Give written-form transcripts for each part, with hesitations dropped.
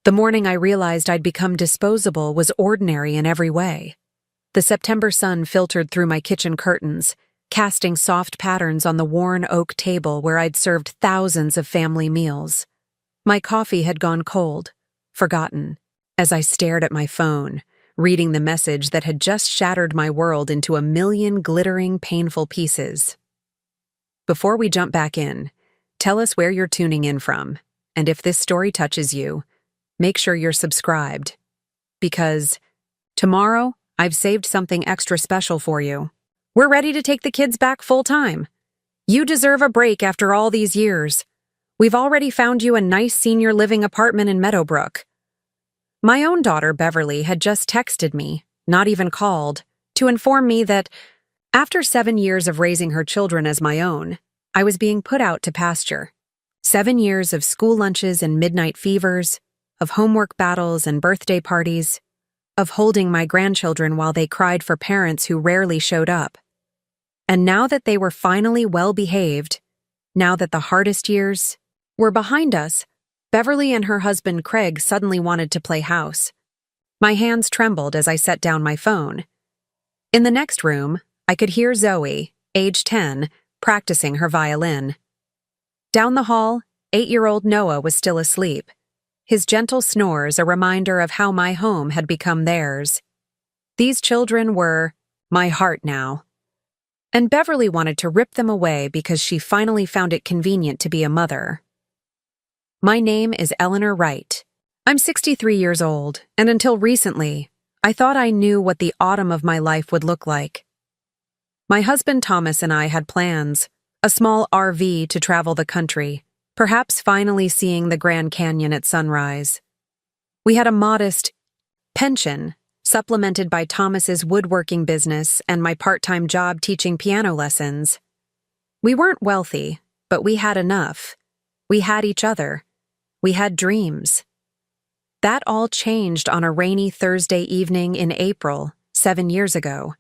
The morning I realized I'd become disposable was ordinary in every way. The September sun filtered through my kitchen curtains, casting soft patterns on the worn oak table where I'd served thousands of family meals. My coffee had gone cold, forgotten, as I stared at my phone, reading the message that had just shattered my world into a million glittering, painful pieces. Before we jump back in, tell us where you're tuning in from, and if this story touches you, make sure you're subscribed. Because tomorrow, I've saved something extra special for you. We're ready to take the kids back full-time. You deserve a break after all these years. We've already found you a nice senior living apartment in Meadowbrook. My own daughter, Beverly, had just texted me, not even called, to inform me that, after 7 years of raising her children as my own, I was being put out to pasture. 7 years of school lunches and midnight fevers, of homework battles and birthday parties, of holding my grandchildren while they cried for parents who rarely showed up. And now that they were finally well-behaved, now that the hardest years were behind us, Beverly and her husband Craig suddenly wanted to play house. My hands trembled as I set down my phone. In the next room, I could hear Zoe, age 10, practicing her violin. Down the hall, 8-year-old Noah was still asleep, his gentle snores a reminder of how my home had become theirs. These children were my heart now. And Beverly wanted to rip them away because she finally found it convenient to be a mother. My name is Eleanor Wright. I'm 63 years old, and until recently, I thought I knew what the autumn of my life would look like. My husband Thomas and I had plans, a small RV to travel the country, perhaps finally seeing the Grand Canyon at sunrise. We had a modest pension, supplemented by Thomas's woodworking business and my part-time job teaching piano lessons. We weren't wealthy, but we had enough. We had each other. We had dreams. That all changed on a rainy Thursday evening in April, 7 years ago.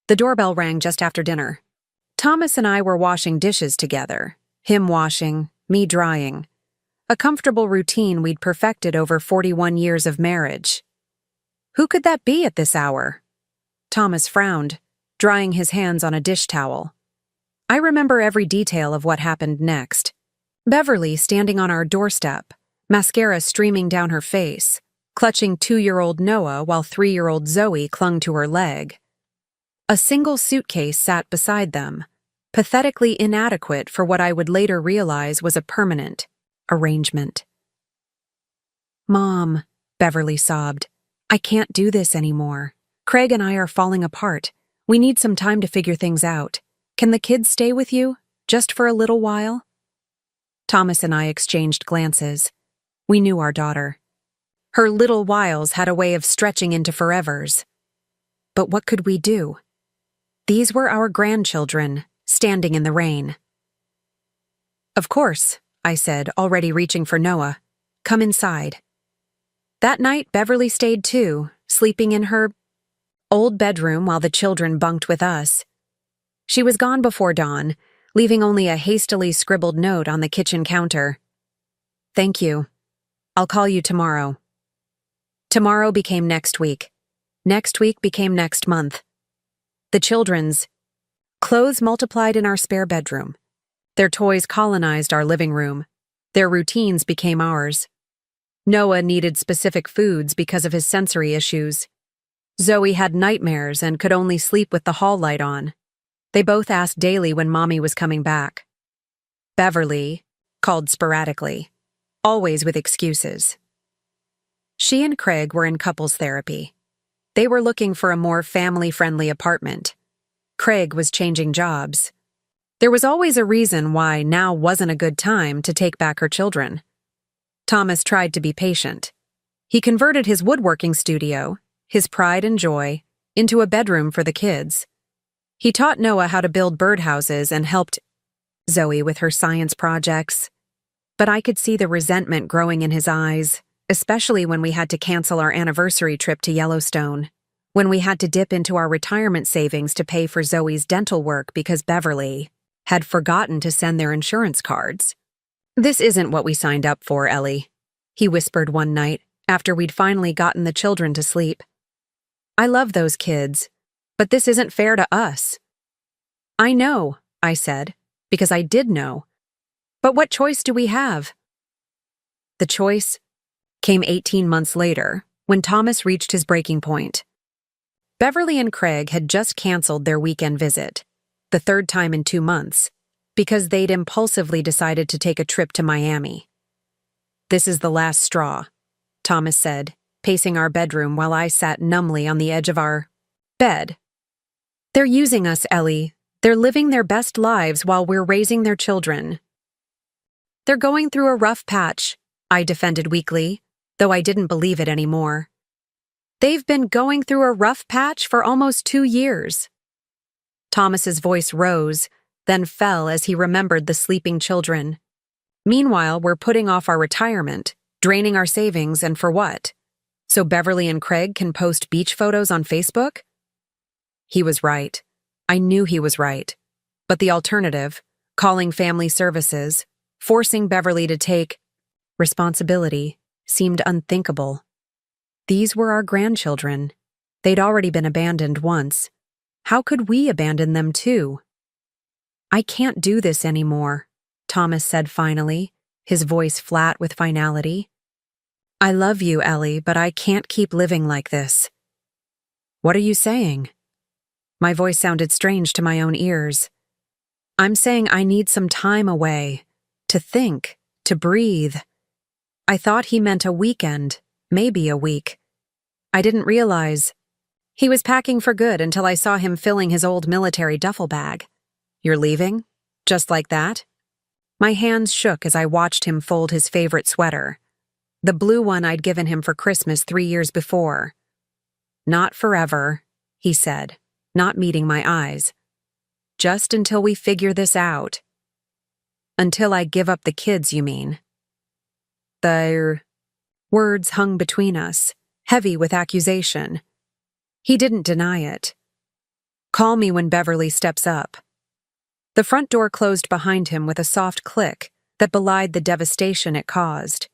The doorbell rang just after dinner. Thomas and I were washing dishes together, him washing, me drying. A comfortable routine we'd perfected over 41 years of marriage. Who could that be at this hour? Thomas frowned, drying his hands on a dish towel. I remember every detail of what happened next. Beverly standing on our doorstep, mascara streaming down her face, clutching 2-year-old Noah while 3-year-old Zoe clung to her leg. A single suitcase sat beside them, pathetically inadequate for what I would later realize was a permanent arrangement. "Mom," Beverly sobbed, "I can't do this anymore. Craig and I are falling apart. We need some time to figure things out. Can the kids stay with you, just for a little while?" Thomas and I exchanged glances. We knew our daughter. Her little whiles had a way of stretching into forevers. But what could we do? These were our grandchildren, standing in the rain. "Of course," I said, already reaching for Noah. "Come inside." That night, Beverly stayed too, sleeping in her old bedroom while the children bunked with us. She was gone before dawn, leaving only a hastily scribbled note on the kitchen counter. "Thank you. I'll call you tomorrow." Tomorrow became next week. Next week became next month. The children's clothes multiplied in our spare bedroom. Their toys colonized our living room. Their routines became ours. Noah needed specific foods because of his sensory issues. Zoe had nightmares and could only sleep with the hall light on. They both asked daily when Mommy was coming back. Beverly called sporadically, always with excuses. She and Craig were in couples therapy. They were looking for a more family-friendly apartment. Craig was changing jobs. There was always a reason why now wasn't a good time to take back her children. Thomas tried to be patient. He converted his woodworking studio, his pride and joy, into a bedroom for the kids. He taught Noah how to build birdhouses and helped Zoe with her science projects. But I could see the resentment growing in his eyes, especially when we had to cancel our anniversary trip to Yellowstone, when we had to dip into our retirement savings to pay for Zoe's dental work because Beverly had forgotten to send their insurance cards. "This isn't what we signed up for, Ellie." he whispered one night after we'd finally gotten the children to sleep. I love those kids, but this isn't fair to us. I know, I said, because I did know. But what choice do we have? The choice came 18 months later, when Thomas reached his breaking point. Beverly and Craig had just canceled their weekend visit, the third time in 2 months, because they'd impulsively decided to take a trip to Miami. This is the last straw, Thomas said, pacing our bedroom while I sat numbly on the edge of our bed. They're using us, Ellie. They're living their best lives while we're raising their children. They're going through a rough patch, I defended weakly, though I didn't believe it anymore. They've been going through a rough patch for almost 2 years. Thomas's voice rose, then fell as he remembered the sleeping children. Meanwhile, we're putting off our retirement, draining our savings, and for what? So Beverly and Craig can post beach photos on Facebook? He was right. I knew he was right. But the alternative, calling family services, forcing Beverly to take responsibility, seemed unthinkable. These were our grandchildren. They'd already been abandoned once. How could we abandon them too? I can't do this anymore, Thomas said finally, his voice flat with finality. I love you, Ellie, but I can't keep living like this. What are you saying? My voice sounded strange to my own ears. I'm saying I need some time away, to think, to breathe. I thought he meant a weekend, maybe a week. I didn't realize. He was packing for good until I saw him filling his old military duffel bag. You're leaving? Just like that? My hands shook as I watched him fold his favorite sweater, the blue one I'd given him for Christmas 3 years before. Not forever, he said, not meeting my eyes. Just until we figure this out. Until I give up the kids, you mean? The words hung between us, heavy with accusation. He didn't deny it. Call me when Beverly steps up. The front door closed behind him with a soft click that belied the devastation it caused.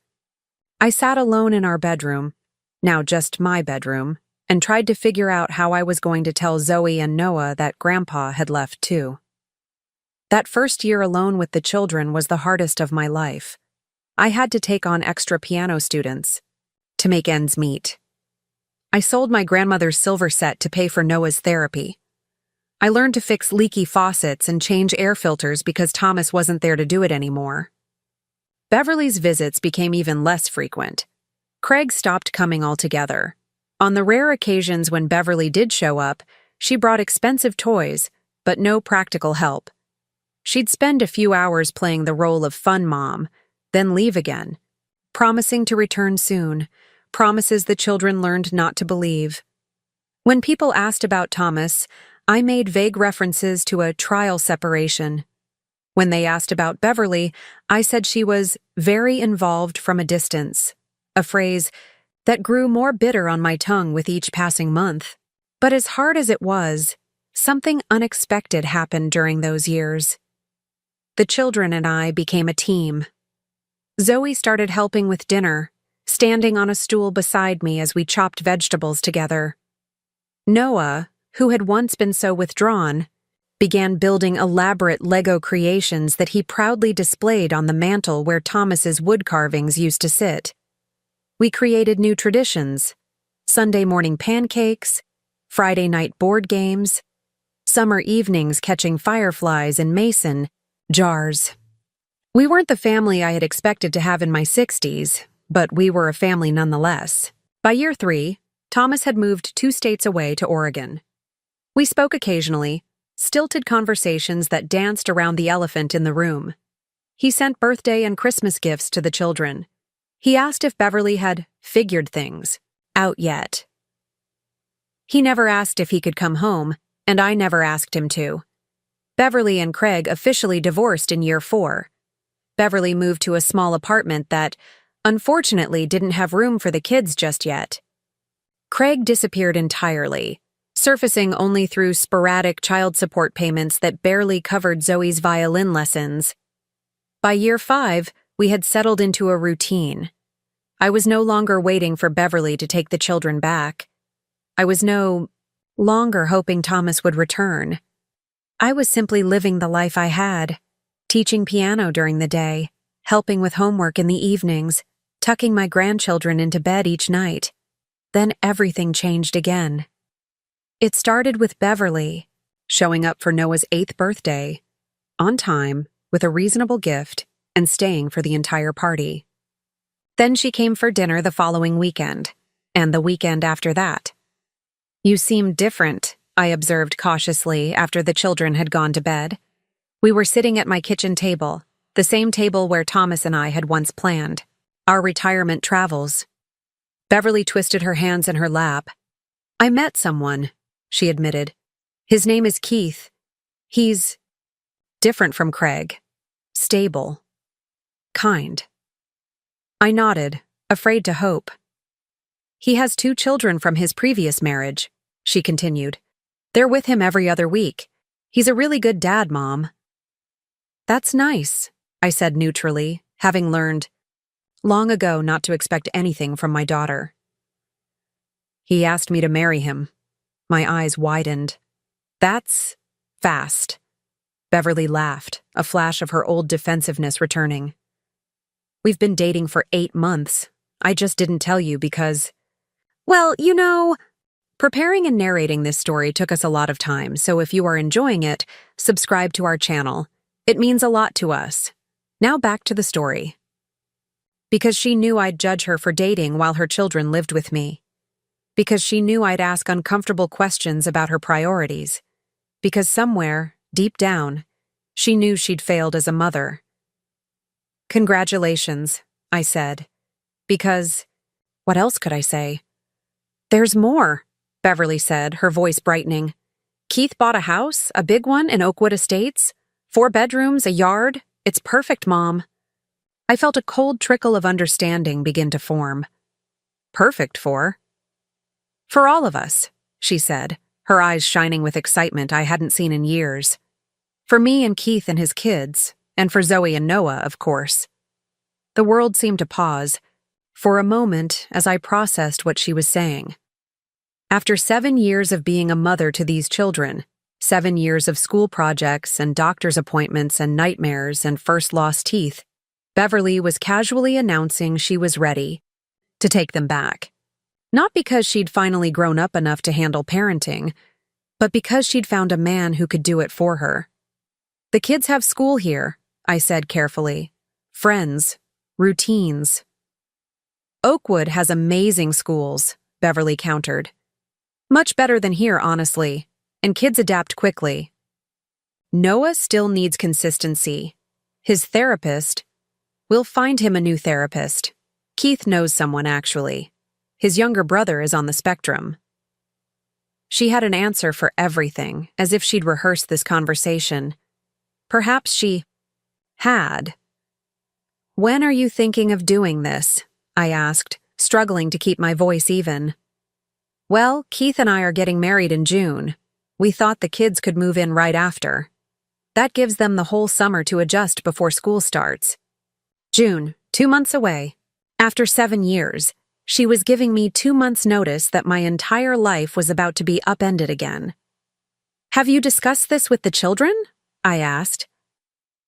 I sat alone in our bedroom, now just my bedroom, and tried to figure out how I was going to tell Zoe and Noah that Grandpa had left too. That first year alone with the children was the hardest of my life. I had to take on extra piano students to make ends meet. I sold my grandmother's silver set to pay for Noah's therapy. I learned to fix leaky faucets and change air filters because Thomas wasn't there to do it anymore. Beverly's visits became even less frequent. Craig stopped coming altogether. On the rare occasions when Beverly did show up, she brought expensive toys, but no practical help. She'd spend a few hours playing the role of fun mom, then leave again, promising to return soon, promises the children learned not to believe. When people asked about Thomas, I made vague references to a trial separation. When they asked about Beverly, I said she was very involved from a distance, a phrase that grew more bitter on my tongue with each passing month. But as hard as it was, something unexpected happened during those years. The children and I became a team. Zoe started helping with dinner, standing on a stool beside me as we chopped vegetables together. Noah, who had once been so withdrawn, began building elaborate Lego creations that he proudly displayed on the mantel where Thomas's wood carvings used to sit. We created new traditions: Sunday morning pancakes, Friday night board games, summer evenings catching fireflies in mason jars. We weren't the family I had expected to have in my 60s, but we were a family nonetheless. By year 3, Thomas had moved 2 states away to Oregon. We spoke occasionally, stilted conversations that danced around the elephant in the room. He sent birthday and Christmas gifts to the children. He asked if Beverly had figured things out yet. He never asked if he could come home, and I never asked him to. Beverly and Craig officially divorced in year 4. Beverly moved to a small apartment that, unfortunately, didn't have room for the kids just yet. Craig disappeared entirely, surfacing only through sporadic child support payments that barely covered Zoe's violin lessons. By year 5, we had settled into a routine. I was no longer waiting for Beverly to take the children back. I was no longer hoping Thomas would return. I was simply living the life I had, teaching piano during the day, helping with homework in the evenings, tucking my grandchildren into bed each night. Then everything changed again. It started with Beverly, showing up for Noah's 8th birthday, on time, with a reasonable gift, and staying for the entire party. Then she came for dinner the following weekend, and the weekend after that. "You seem different," I observed cautiously after the children had gone to bed. We were sitting at my kitchen table, the same table where Thomas and I had once planned our retirement travels. Beverly twisted her hands in her lap. "I met someone," she admitted. "His name is Keith. He's different from Craig. Stable. Kind." I nodded, afraid to hope. "He has 2 children from his previous marriage," she continued. "They're with him every other week. He's a really good dad, Mom." "That's nice," I said neutrally, having learned long ago not to expect anything from my daughter. "He asked me to marry him." My eyes widened. "That's fast." Beverly laughed, a flash of her old defensiveness returning. "We've been dating for 8 months. I just didn't tell you because, well, preparing and narrating this story took us a lot of time, so if you are enjoying it, subscribe to our channel. It means a lot to us. Now back to the story. Because she knew I'd judge her for dating while her children lived with me. Because she knew I'd ask uncomfortable questions about her priorities. Because somewhere, deep down, she knew she'd failed as a mother. "Congratulations," I said. Because, what else could I say? "There's more," Beverly said, her voice brightening. "Keith bought a house, a big one in Oakwood Estates. 4 bedrooms, a yard. It's perfect, Mom." I felt a cold trickle of understanding begin to form. "Perfect for?" "For all of us," she said, her eyes shining with excitement I hadn't seen in years. "For me and Keith and his kids, and for Zoe and Noah, of course." The world seemed to pause, for a moment, as I processed what she was saying. After 7 years of being a mother to these children, 7 years of school projects and doctor's appointments and nightmares and first lost teeth, Beverly was casually announcing she was ready to take them back. Not because she'd finally grown up enough to handle parenting, but because she'd found a man who could do it for her. "The kids have school here," I said carefully. "Friends, routines." "Oakwood has amazing schools," Beverly countered. "Much better than here, honestly, and kids adapt quickly." "Noah still needs consistency. His therapist, we'll find him a new therapist. Keith knows someone, actually. His younger brother is on the spectrum." She had an answer for everything, as if she'd rehearsed this conversation. Perhaps she had. "When are you thinking of doing this?" I asked, struggling to keep my voice even. "Well, Keith and I are getting married in June. We thought the kids could move in right after. That gives them the whole summer to adjust before school starts." June, 2 months away. After 7 years, she was giving me 2 months' notice that my entire life was about to be upended again. "Have you discussed this with the children?" I asked.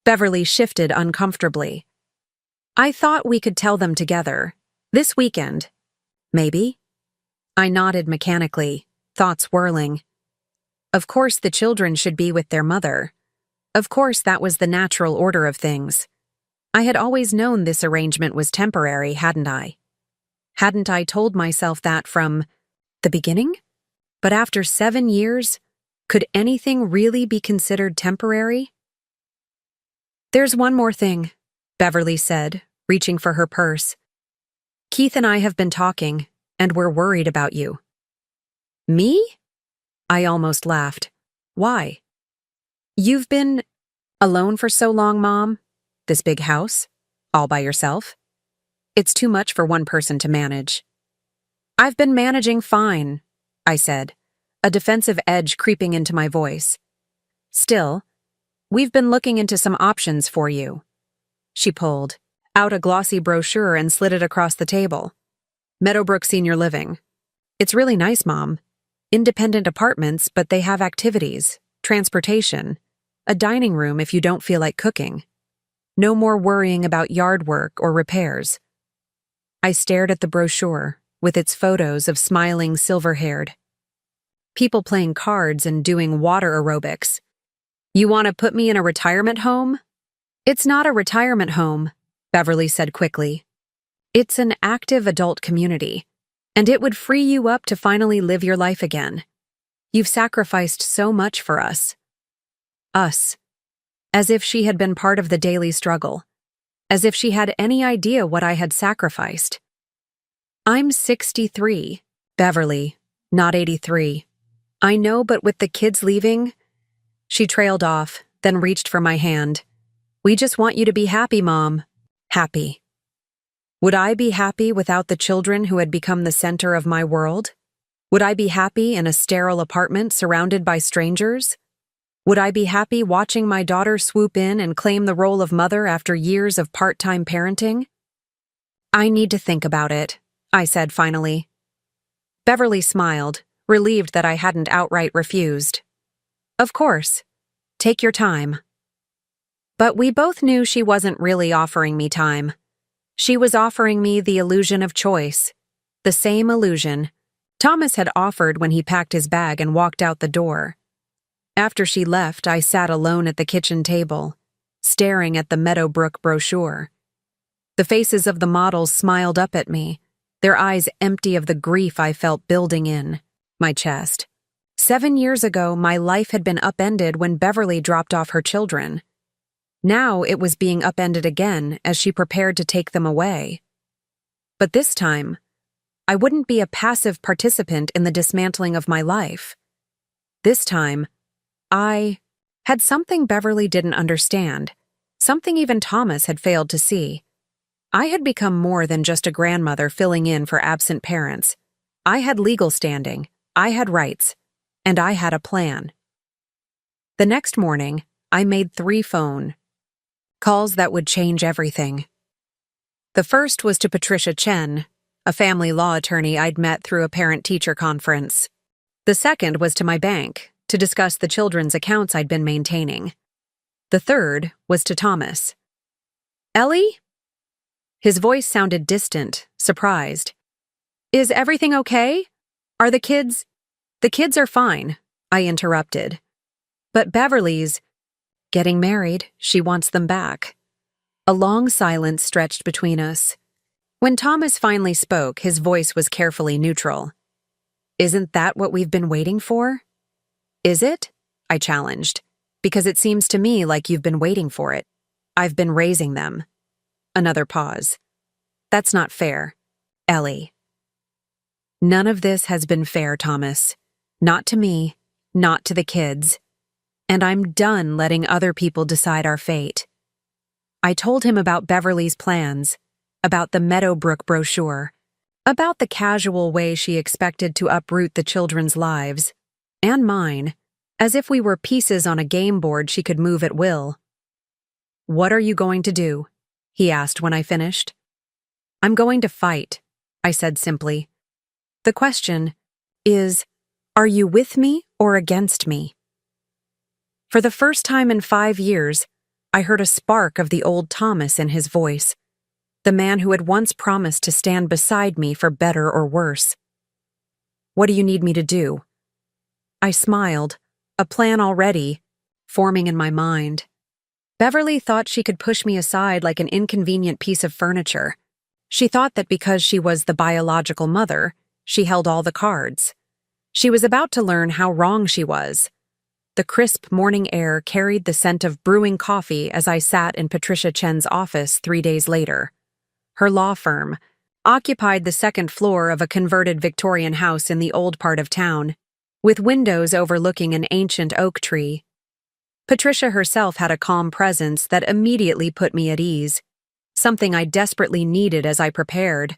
Beverly shifted uncomfortably. "I thought we could tell them together. This weekend. Maybe?" I nodded mechanically, thoughts whirling. Of course the children should be with their mother. Of course that was the natural order of things. I had always known this arrangement was temporary, hadn't I? Hadn't I told myself that from the beginning? But after 7 years, could anything really be considered temporary? "There's one more thing," Beverly said, reaching for her purse. "Keith and I have been talking, and we're worried about you." "Me?" I almost laughed. "Why?" "You've been alone for so long, Mom. This big house, all by yourself. It's too much for one person to manage." "I've been managing fine," I said, a defensive edge creeping into my voice. "Still, we've been looking into some options for you." She pulled. out a glossy brochure and slid it across the table. Meadowbrook Senior Living. It's really nice, Mom. Independent apartments, but they have activities, transportation, a dining room if you don't feel like cooking. No more worrying about yard work or repairs. I stared at the brochure, with its photos of smiling silver-haired people playing cards and doing water aerobics. You want to put me in a retirement home? It's not a retirement home, Beverly said quickly. It's an active adult community, and it would free you up to finally live your life again. You've sacrificed so much for us. Us. As if she had been part of the daily struggle. As if she had any idea what I had sacrificed. I'm 63, Beverly, not 83. I know, but with the kids leaving... She trailed off, then reached for my hand. We just want you to be happy, Mom. Happy. Would I be happy without the children who had become the center of my world? Would I be happy in a sterile apartment surrounded by strangers? Would I be happy watching my daughter swoop in and claim the role of mother after years of part-time parenting? I need to think about it, I said finally. Beverly smiled, relieved that I hadn't outright refused. Of course. Take your time. But we both knew she wasn't really offering me time. She was offering me the illusion of choice. The same illusion Thomas had offered when he packed his bag and walked out the door. After she left, I sat alone at the kitchen table, staring at the Meadowbrook brochure. The faces of the models smiled up at me, their eyes empty of the grief I felt building in my chest. 7 years ago, my life had been upended when Beverly dropped off her children. Now it was being upended again as she prepared to take them away. But this time, I wouldn't be a passive participant in the dismantling of my life. This time, I had something Beverly didn't understand, something even Thomas had failed to see. I had become more than just a grandmother filling in for absent parents. I had legal standing, I had rights, and I had a plan. The next morning, I made 3 phone calls that would change everything. The first was to Patricia Chen, a family law attorney I'd met through a parent-teacher conference. The second was to my bank, to discuss the children's accounts I'd been maintaining. The third was to Thomas. Ellie? His voice sounded distant, surprised. Is everything okay? Are the kids... The kids are fine, I interrupted. But Beverly's getting married, she wants them back. A long silence stretched between us. When Thomas finally spoke, his voice was carefully neutral. Isn't that what we've been waiting for? Is it? I challenged. Because it seems to me like you've been waiting for it. I've been raising them. Another pause. That's not fair. Ellie. None of this has been fair, Thomas. Not to me, not to the kids. And I'm done letting other people decide our fate. I told him about Beverly's plans, about the Meadowbrook brochure, about the casual way she expected to uproot the children's lives, and mine, as if we were pieces on a game board she could move at will. What are you going to do? He asked when I finished. I'm going to fight, I said simply. The question is, are you with me or against me? For the first time in 5 years, I heard a spark of the old Thomas in his voice, the man who had once promised to stand beside me for better or worse. What do you need me to do? I smiled, a plan already forming in my mind. Beverly thought she could push me aside like an inconvenient piece of furniture. She thought that because she was the biological mother, she held all the cards. She was about to learn how wrong she was. The crisp morning air carried the scent of brewing coffee as I sat in Patricia Chen's office 3 days later. Her law firm occupied the 2nd floor of a converted Victorian house in the old part of town, with windows overlooking an ancient oak tree. Patricia herself had a calm presence that immediately put me at ease, something I desperately needed as I prepared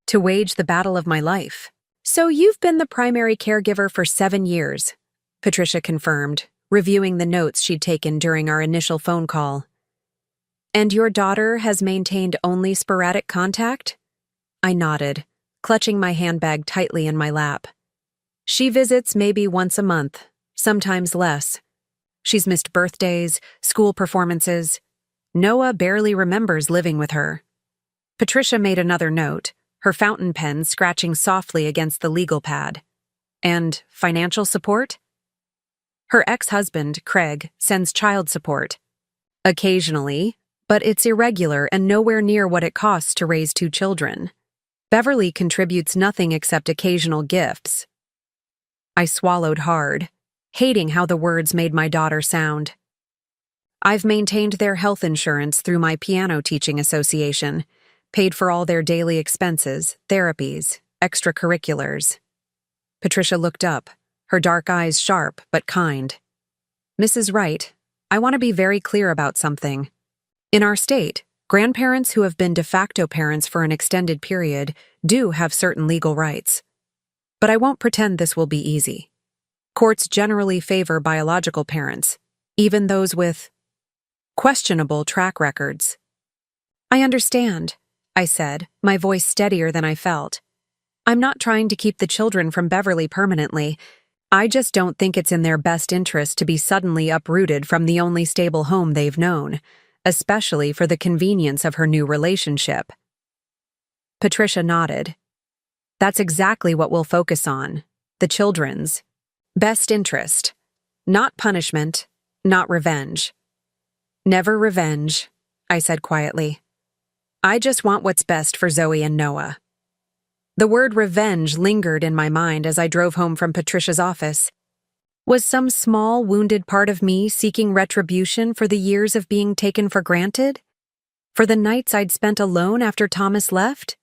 to wage the battle of my life. So you've been the primary caregiver for 7 years, Patricia confirmed, reviewing the notes she'd taken during our initial phone call. And your daughter has maintained only sporadic contact? I nodded, clutching my handbag tightly in my lap. She visits maybe once a month, sometimes less. She's missed birthdays, school performances. Noah barely remembers living with her. Patricia made another note, her fountain pen scratching softly against the legal pad. And financial support? Her ex-husband, Craig, sends child support. Occasionally, but it's irregular and nowhere near what it costs to raise 2 children. Beverly contributes nothing except occasional gifts. I swallowed hard, hating how the words made my daughter sound. I've maintained their health insurance through my piano teaching association, paid for all their daily expenses, therapies, extracurriculars. Patricia looked up, her dark eyes sharp but kind. Mrs. Wright, I want to be very clear about something. In our state, grandparents who have been de facto parents for an extended period do have certain legal rights. But I won't pretend this will be easy. Courts generally favor biological parents, even those with questionable track records. I understand, I said, my voice steadier than I felt. I'm not trying to keep the children from Beverly permanently. I just don't think it's in their best interest to be suddenly uprooted from the only stable home they've known, especially for the convenience of her new relationship. Patricia nodded. That's exactly what we'll focus on, the children's best interest. Not punishment, not revenge. Never revenge, I said quietly. I just want what's best for Zoe and Noah. The word revenge lingered in my mind as I drove home from Patricia's office. Was some small, wounded part of me seeking retribution for the years of being taken for granted? For the nights I'd spent alone after Thomas left?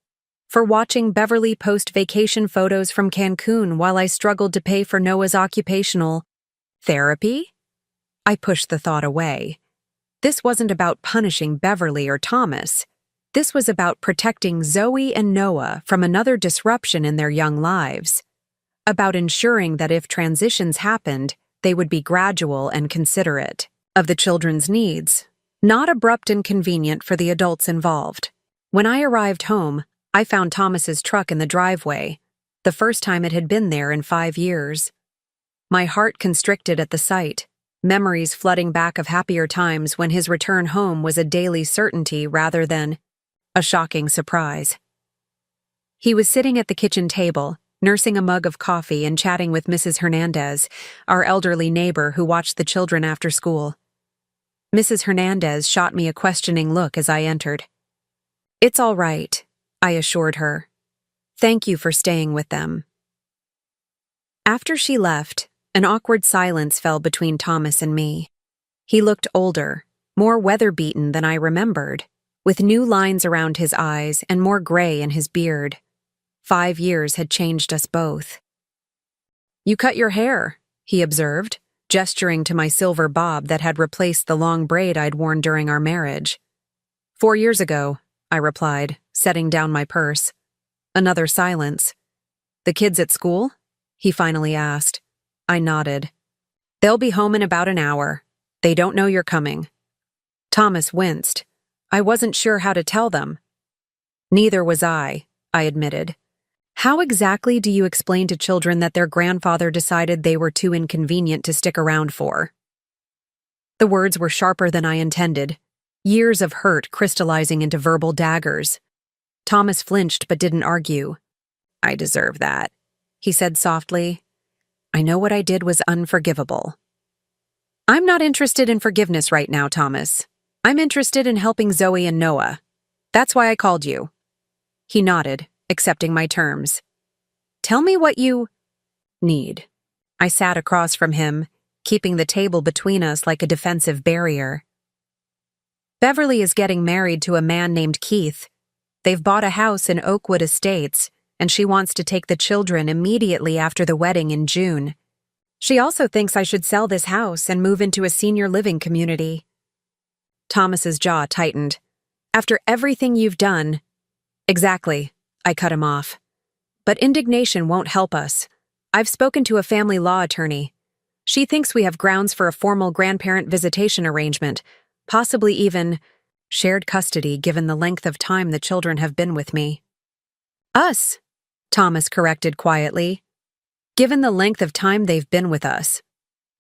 For watching Beverly post vacation photos from Cancun while I struggled to pay for Noah's occupational therapy? I pushed the thought away. This wasn't about punishing Beverly or Thomas. This was about protecting Zoe and Noah from another disruption in their young lives. About ensuring that if transitions happened, they would be gradual and considerate of the children's needs, not abrupt and convenient for the adults involved. When I arrived home, I found Thomas's truck in the driveway, the first time it had been there in 5 years. My heart constricted at the sight, memories flooding back of happier times when his return home was a daily certainty rather than a shocking surprise. He was sitting at the kitchen table, nursing a mug of coffee and chatting with Mrs. Hernandez, our elderly neighbor who watched the children after school. Mrs. Hernandez shot me a questioning look as I entered. It's all right, I assured her. Thank you for staying with them. After she left, an awkward silence fell between Thomas and me. He looked older, more weather-beaten than I remembered, with new lines around his eyes and more gray in his beard. 5 years had changed us both. You cut your hair, he observed, gesturing to my silver bob that had replaced the long braid I'd worn during our marriage. 4 years ago, I replied, setting down my purse. Another silence. The kids at school? He finally asked. I nodded. They'll be home in about an hour. They don't know you're coming. Thomas winced. I wasn't sure how to tell them. Neither was I admitted. How exactly do you explain to children that their grandfather decided they were too inconvenient to stick around for? The words were sharper than I intended, years of hurt crystallizing into verbal daggers. Thomas flinched but didn't argue. I deserve that, he said softly. I know what I did was unforgivable. I'm not interested in forgiveness right now, Thomas. I'm interested in helping Zoe and Noah. That's why I called you. He nodded, accepting my terms. Tell me what you need. I sat across from him, keeping the table between us like a defensive barrier. Beverly is getting married to a man named Keith. They've bought a house in Oakwood Estates, and she wants to take the children immediately after the wedding in June. She also thinks I should sell this house and move into a senior living community. Thomas's jaw tightened. After everything you've done... Exactly, I cut him off. But indignation won't help us. I've spoken to a family law attorney. She thinks we have grounds for a formal grandparent visitation arrangement, possibly even... Shared custody given the length of time the children have been with me. Us, Thomas corrected quietly. Given the length of time they've been with us.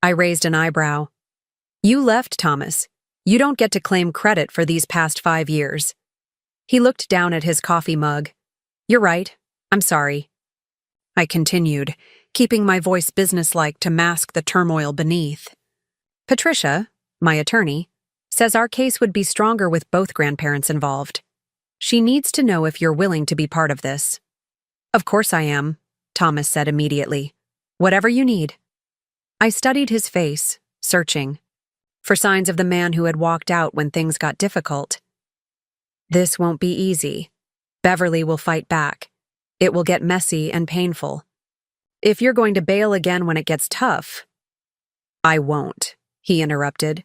I raised an eyebrow. You left, Thomas. You don't get to claim credit for these past 5 years. He looked down at his coffee mug. You're right. I'm sorry. I continued, keeping my voice businesslike to mask the turmoil beneath. Patricia, my attorney, says our case would be stronger with both grandparents involved. She needs to know if you're willing to be part of this. Of course I am, Thomas said immediately. Whatever you need. I studied his face, searching, for signs of the man who had walked out when things got difficult. This won't be easy. Beverly will fight back. It will get messy and painful. If you're going to bail again when it gets tough. I won't, he interrupted,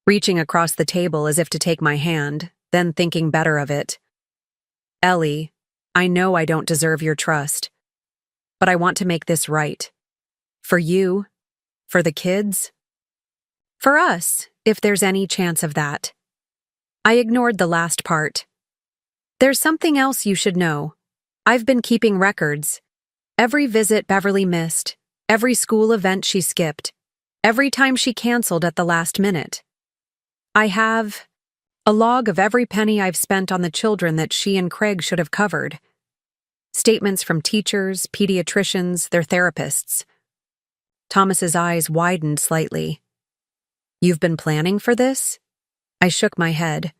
reaching across the table as if to take my hand, then thinking better of it. Ellie, I know I don't deserve your trust, but I want to make this right. For you, for the kids, for us, if there's any chance of that. I ignored the last part. There's something else you should know. I've been keeping records. Every visit Beverly missed, every school event she skipped, every time she canceled at the last minute. I have a log of every penny I've spent on the children that she and Craig should have covered. Statements from teachers, pediatricians, their therapists. Thomas's eyes widened slightly. You've been planning for this? I shook my head.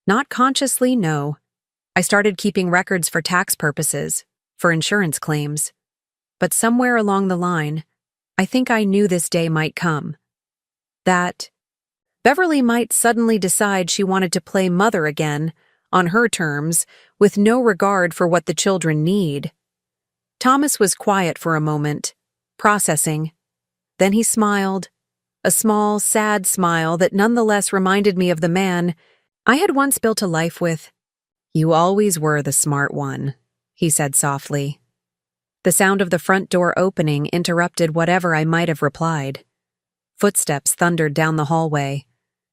Not consciously, no. I started keeping records for tax purposes, for insurance claims. But somewhere along the line, I think I knew this day might come. That Beverly might suddenly decide she wanted to play mother again, on her terms, with no regard for what the children need. Thomas was quiet for a moment, processing. Then he smiled, a small, sad smile that nonetheless reminded me of the man I had once built a life with. You always were the smart one, he said softly. The sound of the front door opening interrupted whatever I might have replied. Footsteps thundered down the hallway.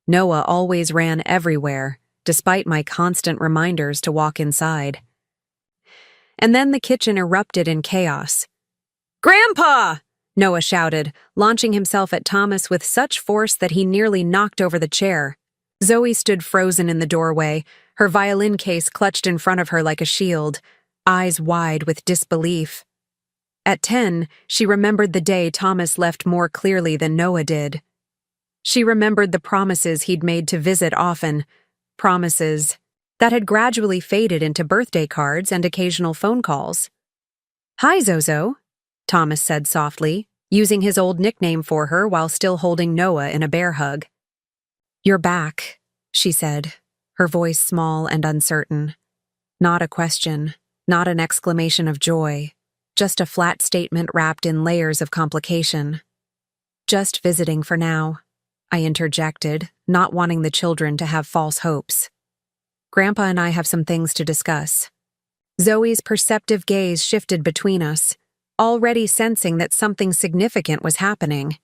Noah always ran everywhere, despite my constant reminders to walk inside. And then the kitchen erupted in chaos. Grandpa! Noah shouted, launching himself at Thomas with such force that he nearly knocked over the chair. Zoe stood frozen in the doorway, her violin case clutched in front of her like a shield, eyes wide with disbelief. At 10, she remembered the day Thomas left more clearly than Noah did. She remembered the promises he'd made to visit often, promises that had gradually faded into birthday cards and occasional phone calls. Hi, Zozo, Thomas said softly, using his old nickname for her while still holding Noah in a bear hug. You're back, she said, her voice small and uncertain. Not a question, not an exclamation of joy, just a flat statement wrapped in layers of complication. Just visiting for now, I interjected, not wanting the children to have false hopes. Grandpa and I have some things to discuss. Zoe's perceptive gaze shifted between us, already sensing that something significant was happening.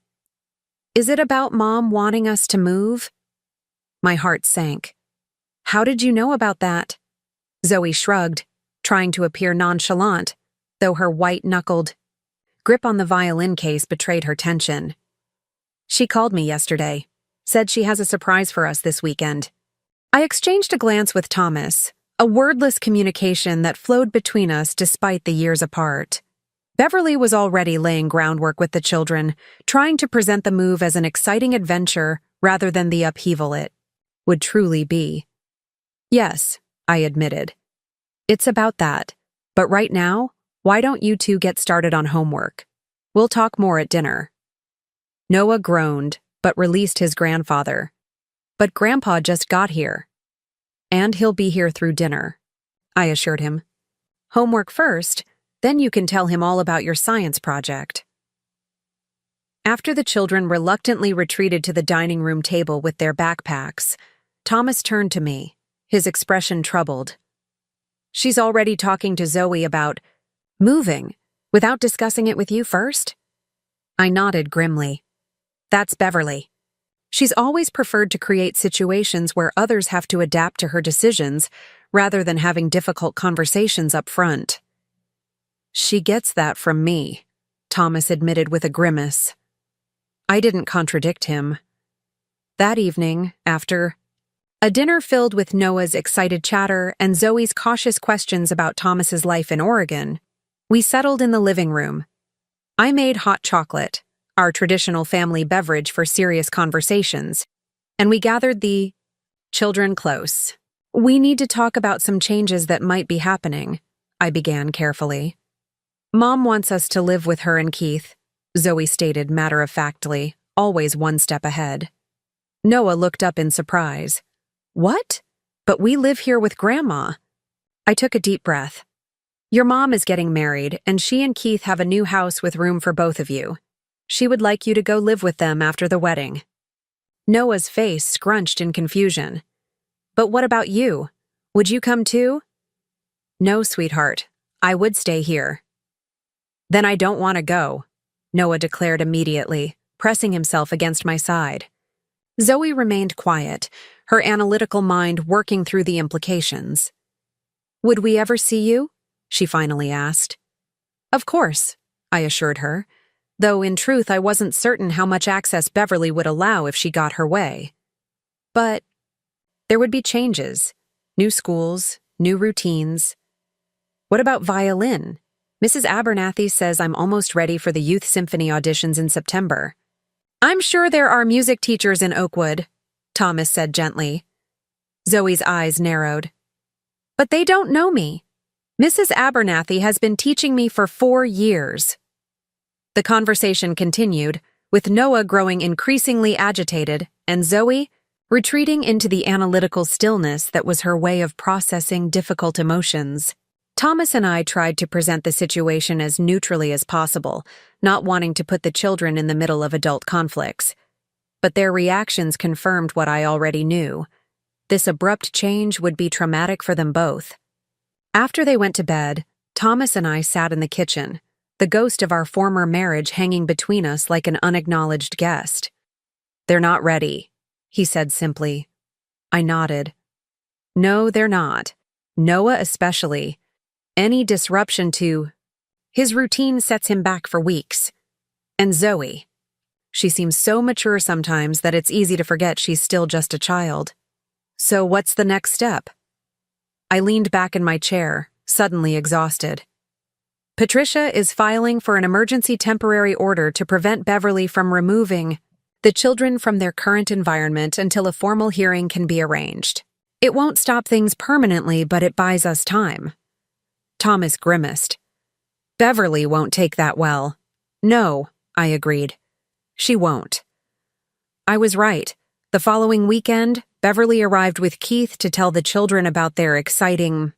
Is it about Mom wanting us to move? My heart sank. How did you know about that? Zoe shrugged, trying to appear nonchalant, though her white-knuckled grip on the violin case betrayed her tension. She called me yesterday, said she has a surprise for us this weekend. I exchanged a glance with Thomas, a wordless communication that flowed between us despite the years apart. Beverly was already laying groundwork with the children, trying to present the move as an exciting adventure rather than the upheaval it would truly be. Yes, I admitted. It's about that. But right now, why don't you two get started on homework? We'll talk more at dinner. Noah groaned, but released his grandfather. But Grandpa just got here. And he'll be here through dinner, I assured him. Homework first, then you can tell him all about your science project. After the children reluctantly retreated to the dining room table with their backpacks, Thomas turned to me, his expression troubled. She's already talking to Zoe about moving, without discussing it with you first? I nodded grimly. That's Beverly. She's always preferred to create situations where others have to adapt to her decisions rather than having difficult conversations up front. She gets that from me, Thomas admitted with a grimace. I didn't contradict him. That evening, after a dinner filled with Noah's excited chatter and Zoe's cautious questions about Thomas's life in Oregon, we settled in the living room. I made hot chocolate, our traditional family beverage for serious conversations, and we gathered the children close. We need to talk about some changes that might be happening, I began carefully. Mom wants us to live with her and Keith, Zoe stated matter-of-factly, always one step ahead. Noah looked up in surprise. What? But we live here with Grandma. I took a deep breath. Your mom is getting married, and she and Keith have a new house with room for both of you. She would like you to go live with them after the wedding. Noah's face scrunched in confusion. But what about you? Would you come too? No, sweetheart. I would stay here. Then I don't want to go, Noah declared immediately, pressing himself against my side. Zoe remained quiet, her analytical mind working through the implications. Would we ever see you? She finally asked. Of course, I assured her, though in truth I wasn't certain how much access Beverly would allow if she got her way. But there would be changes, new schools, new routines. What about violin? Mrs. Abernathy says I'm almost ready for the youth symphony auditions in September. I'm sure there are music teachers in Oakwood, Thomas said gently. Zoe's eyes narrowed. But they don't know me. Mrs. Abernathy has been teaching me for 4 years. The conversation continued, with Noah growing increasingly agitated and Zoe retreating into the analytical stillness that was her way of processing difficult emotions. Thomas and I tried to present the situation as neutrally as possible, not wanting to put the children in the middle of adult conflicts. But their reactions confirmed what I already knew. This abrupt change would be traumatic for them both. After they went to bed, Thomas and I sat in the kitchen, the ghost of our former marriage hanging between us like an unacknowledged guest. They're not ready, he said simply. I nodded. No, they're not. Noah especially. Any disruption to his routine sets him back for weeks. And Zoe. She seems so mature sometimes that it's easy to forget she's still just a child. So what's the next step? I leaned back in my chair, suddenly exhausted. Patricia is filing for an emergency temporary order to prevent Beverly from removing the children from their current environment until a formal hearing can be arranged. It won't stop things permanently, but it buys us time. Thomas grimaced. Beverly won't take that well. No, I agreed. She won't. I was right. The following weekend, Beverly arrived with Keith to tell the children about their exciting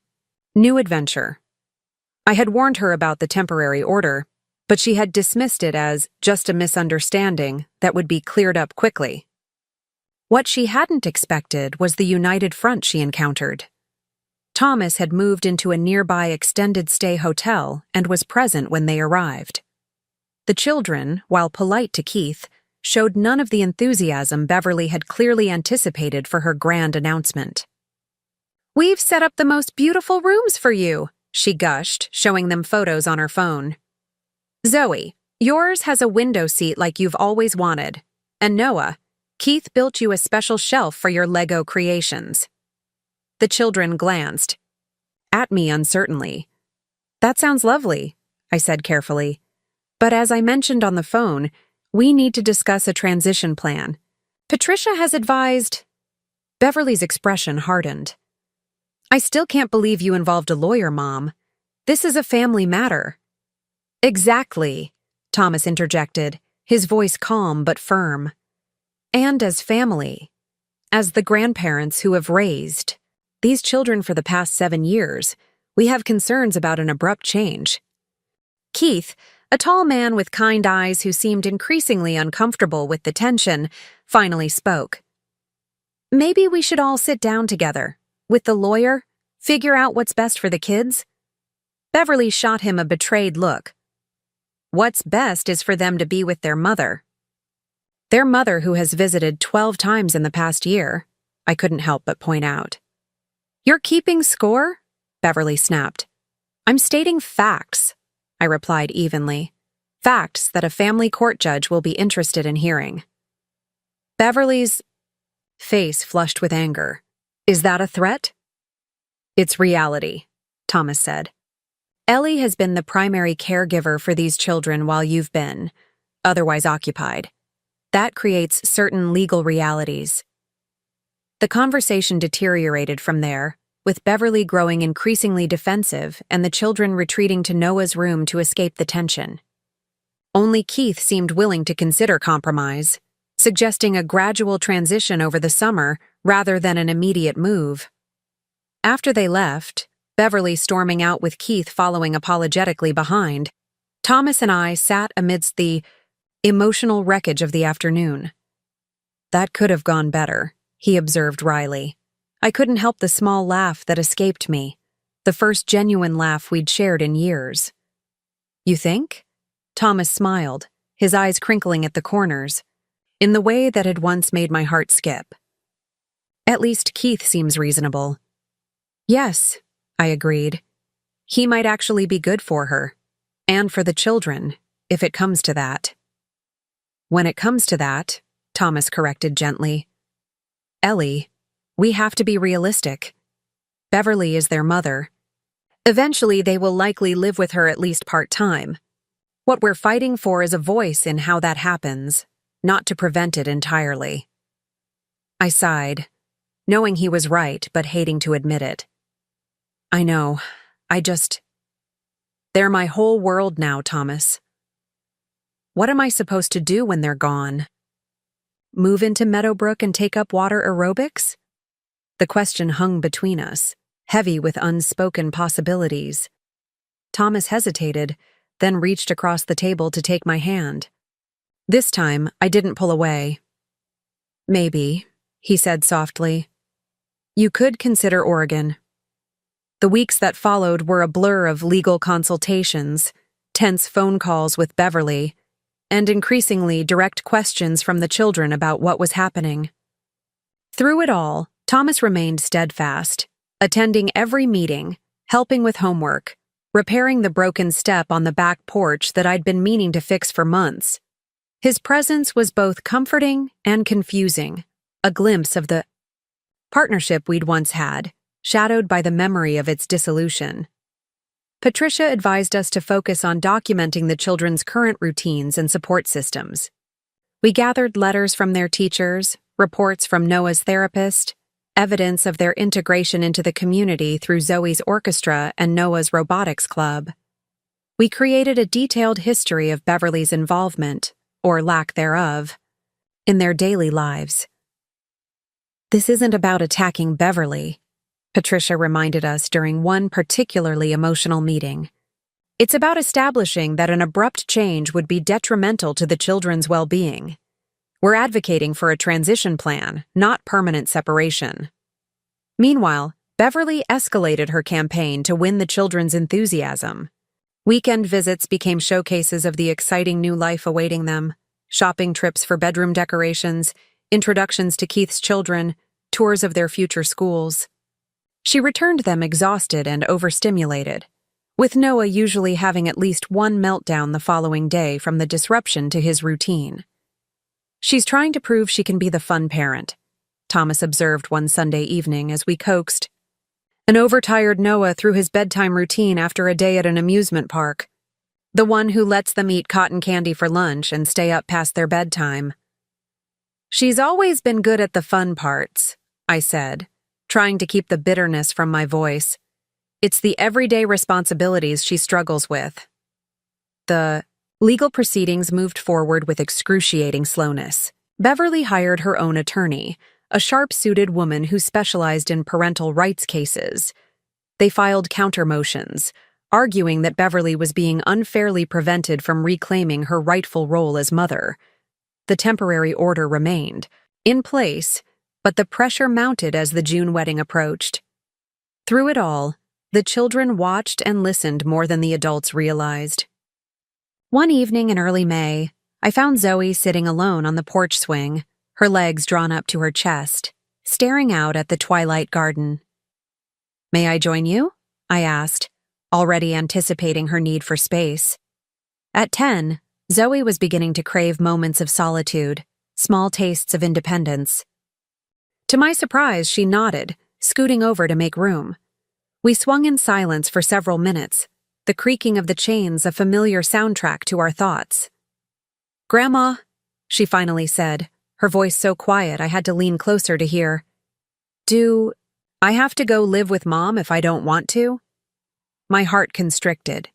new adventure. I had warned her about the temporary order, but she had dismissed it as just a misunderstanding that would be cleared up quickly. What she hadn't expected was the united front she encountered. Thomas had moved into a nearby extended-stay hotel and was present when they arrived. The children, while polite to Keith, showed none of the enthusiasm Beverly had clearly anticipated for her grand announcement. We've set up the most beautiful rooms for you, she gushed, showing them photos on her phone. Zoe, yours has a window seat like you've always wanted. And Noah, Keith built you a special shelf for your Lego creations. The children glanced at me uncertainly. That sounds lovely, I said carefully. But as I mentioned on the phone, we need to discuss a transition plan. Patricia has advised. Beverly's expression hardened. I still can't believe you involved a lawyer, Mom. This is a family matter. Exactly, Thomas interjected, his voice calm but firm. And as family, as the grandparents who have raised these children for the past 7 years, we have concerns about an abrupt change. Keith, a tall man with kind eyes who seemed increasingly uncomfortable with the tension, finally spoke. Maybe we should all sit down together, with the lawyer, figure out what's best for the kids? Beverly shot him a betrayed look. What's best is for them to be with their mother. Their mother, who has visited 12 times in the past year, I couldn't help but point out. You're keeping score? Beverly snapped. I'm stating facts, I replied evenly. Facts that a family court judge will be interested in hearing. Beverly's face flushed with anger. Is that a threat? It's reality, Thomas said. Ellie has been the primary caregiver for these children while you've been otherwise occupied. That creates certain legal realities. The conversation deteriorated from there, with Beverly growing increasingly defensive and the children retreating to Noah's room to escape the tension. Only Keith seemed willing to consider compromise, suggesting a gradual transition over the summer rather than an immediate move. After they left, Beverly storming out with Keith following apologetically behind, Thomas and I sat amidst the emotional wreckage of the afternoon. That could have gone better, he observed wryly. I couldn't help the small laugh that escaped me, the first genuine laugh we'd shared in years. You think? Thomas smiled, his eyes crinkling at the corners, in the way that had once made my heart skip. At least Keith seems reasonable. Yes, I agreed. He might actually be good for her, and for the children, if it comes to that. When it comes to that, Thomas corrected gently. Ellie, we have to be realistic. Beverly is their mother. Eventually, they will likely live with her at least part-time. What we're fighting for is a voice in how that happens, not to prevent it entirely. I sighed, knowing he was right but hating to admit it. I know, they're my whole world now, Thomas. What am I supposed to do when they're gone? Move into Meadowbrook and take up water aerobics? The question hung between us, heavy with unspoken possibilities. Thomas hesitated, then reached across the table to take my hand. This time, I didn't pull away. Maybe, he said softly. You could consider Oregon. The weeks that followed were a blur of legal consultations, tense phone calls with Beverly, and increasingly direct questions from the children about what was happening. Through it all, Thomas remained steadfast, attending every meeting, helping with homework, repairing the broken step on the back porch that I'd been meaning to fix for months. His presence was both comforting and confusing, a glimpse of the partnership we'd once had, shadowed by the memory of its dissolution. Patricia advised us to focus on documenting the children's current routines and support systems. We gathered letters from their teachers, reports from Noah's therapist, evidence of their integration into the community through Zoe's orchestra and Noah's robotics club. We created a detailed history of Beverly's involvement, or lack thereof, in their daily lives. This isn't about attacking Beverly, Patricia reminded us during one particularly emotional meeting. It's about establishing that an abrupt change would be detrimental to the children's well-being. We're advocating for a transition plan, not permanent separation. Meanwhile, Beverly escalated her campaign to win the children's enthusiasm. Weekend visits became showcases of the exciting new life awaiting them, shopping trips for bedroom decorations, introductions to Keith's children, tours of their future schools. She returned them exhausted and overstimulated, with Noah usually having at least one meltdown the following day from the disruption to his routine. She's trying to prove she can be the fun parent, Thomas observed one Sunday evening as we coaxed an overtired Noah through his bedtime routine after a day at an amusement park, the one who lets them eat cotton candy for lunch and stay up past their bedtime. She's always been good at the fun parts, I said, trying to keep the bitterness from my voice. It's the everyday responsibilities she struggles with. The legal proceedings moved forward with excruciating slowness. Beverly hired her own attorney, a sharp-suited woman who specialized in parental rights cases. They filed counter-motions, arguing that Beverly was being unfairly prevented from reclaiming her rightful role as mother. The temporary order remained in place, but the pressure mounted as the June wedding approached. Through it all, the children watched and listened more than the adults realized. One evening in early May, I found Zoe sitting alone on the porch swing, her legs drawn up to her chest, staring out at the twilight garden. "May I join you?" I asked, already anticipating her need for space. At 10, Zoe was beginning to crave moments of solitude, small tastes of independence. To my surprise, she nodded, scooting over to make room. We swung in silence for several minutes, the creaking of the chains a familiar soundtrack to our thoughts. "Grandma," she finally said, her voice so quiet I had to lean closer to hear. "Do I have to go live with Mom if I don't want to?" My heart constricted.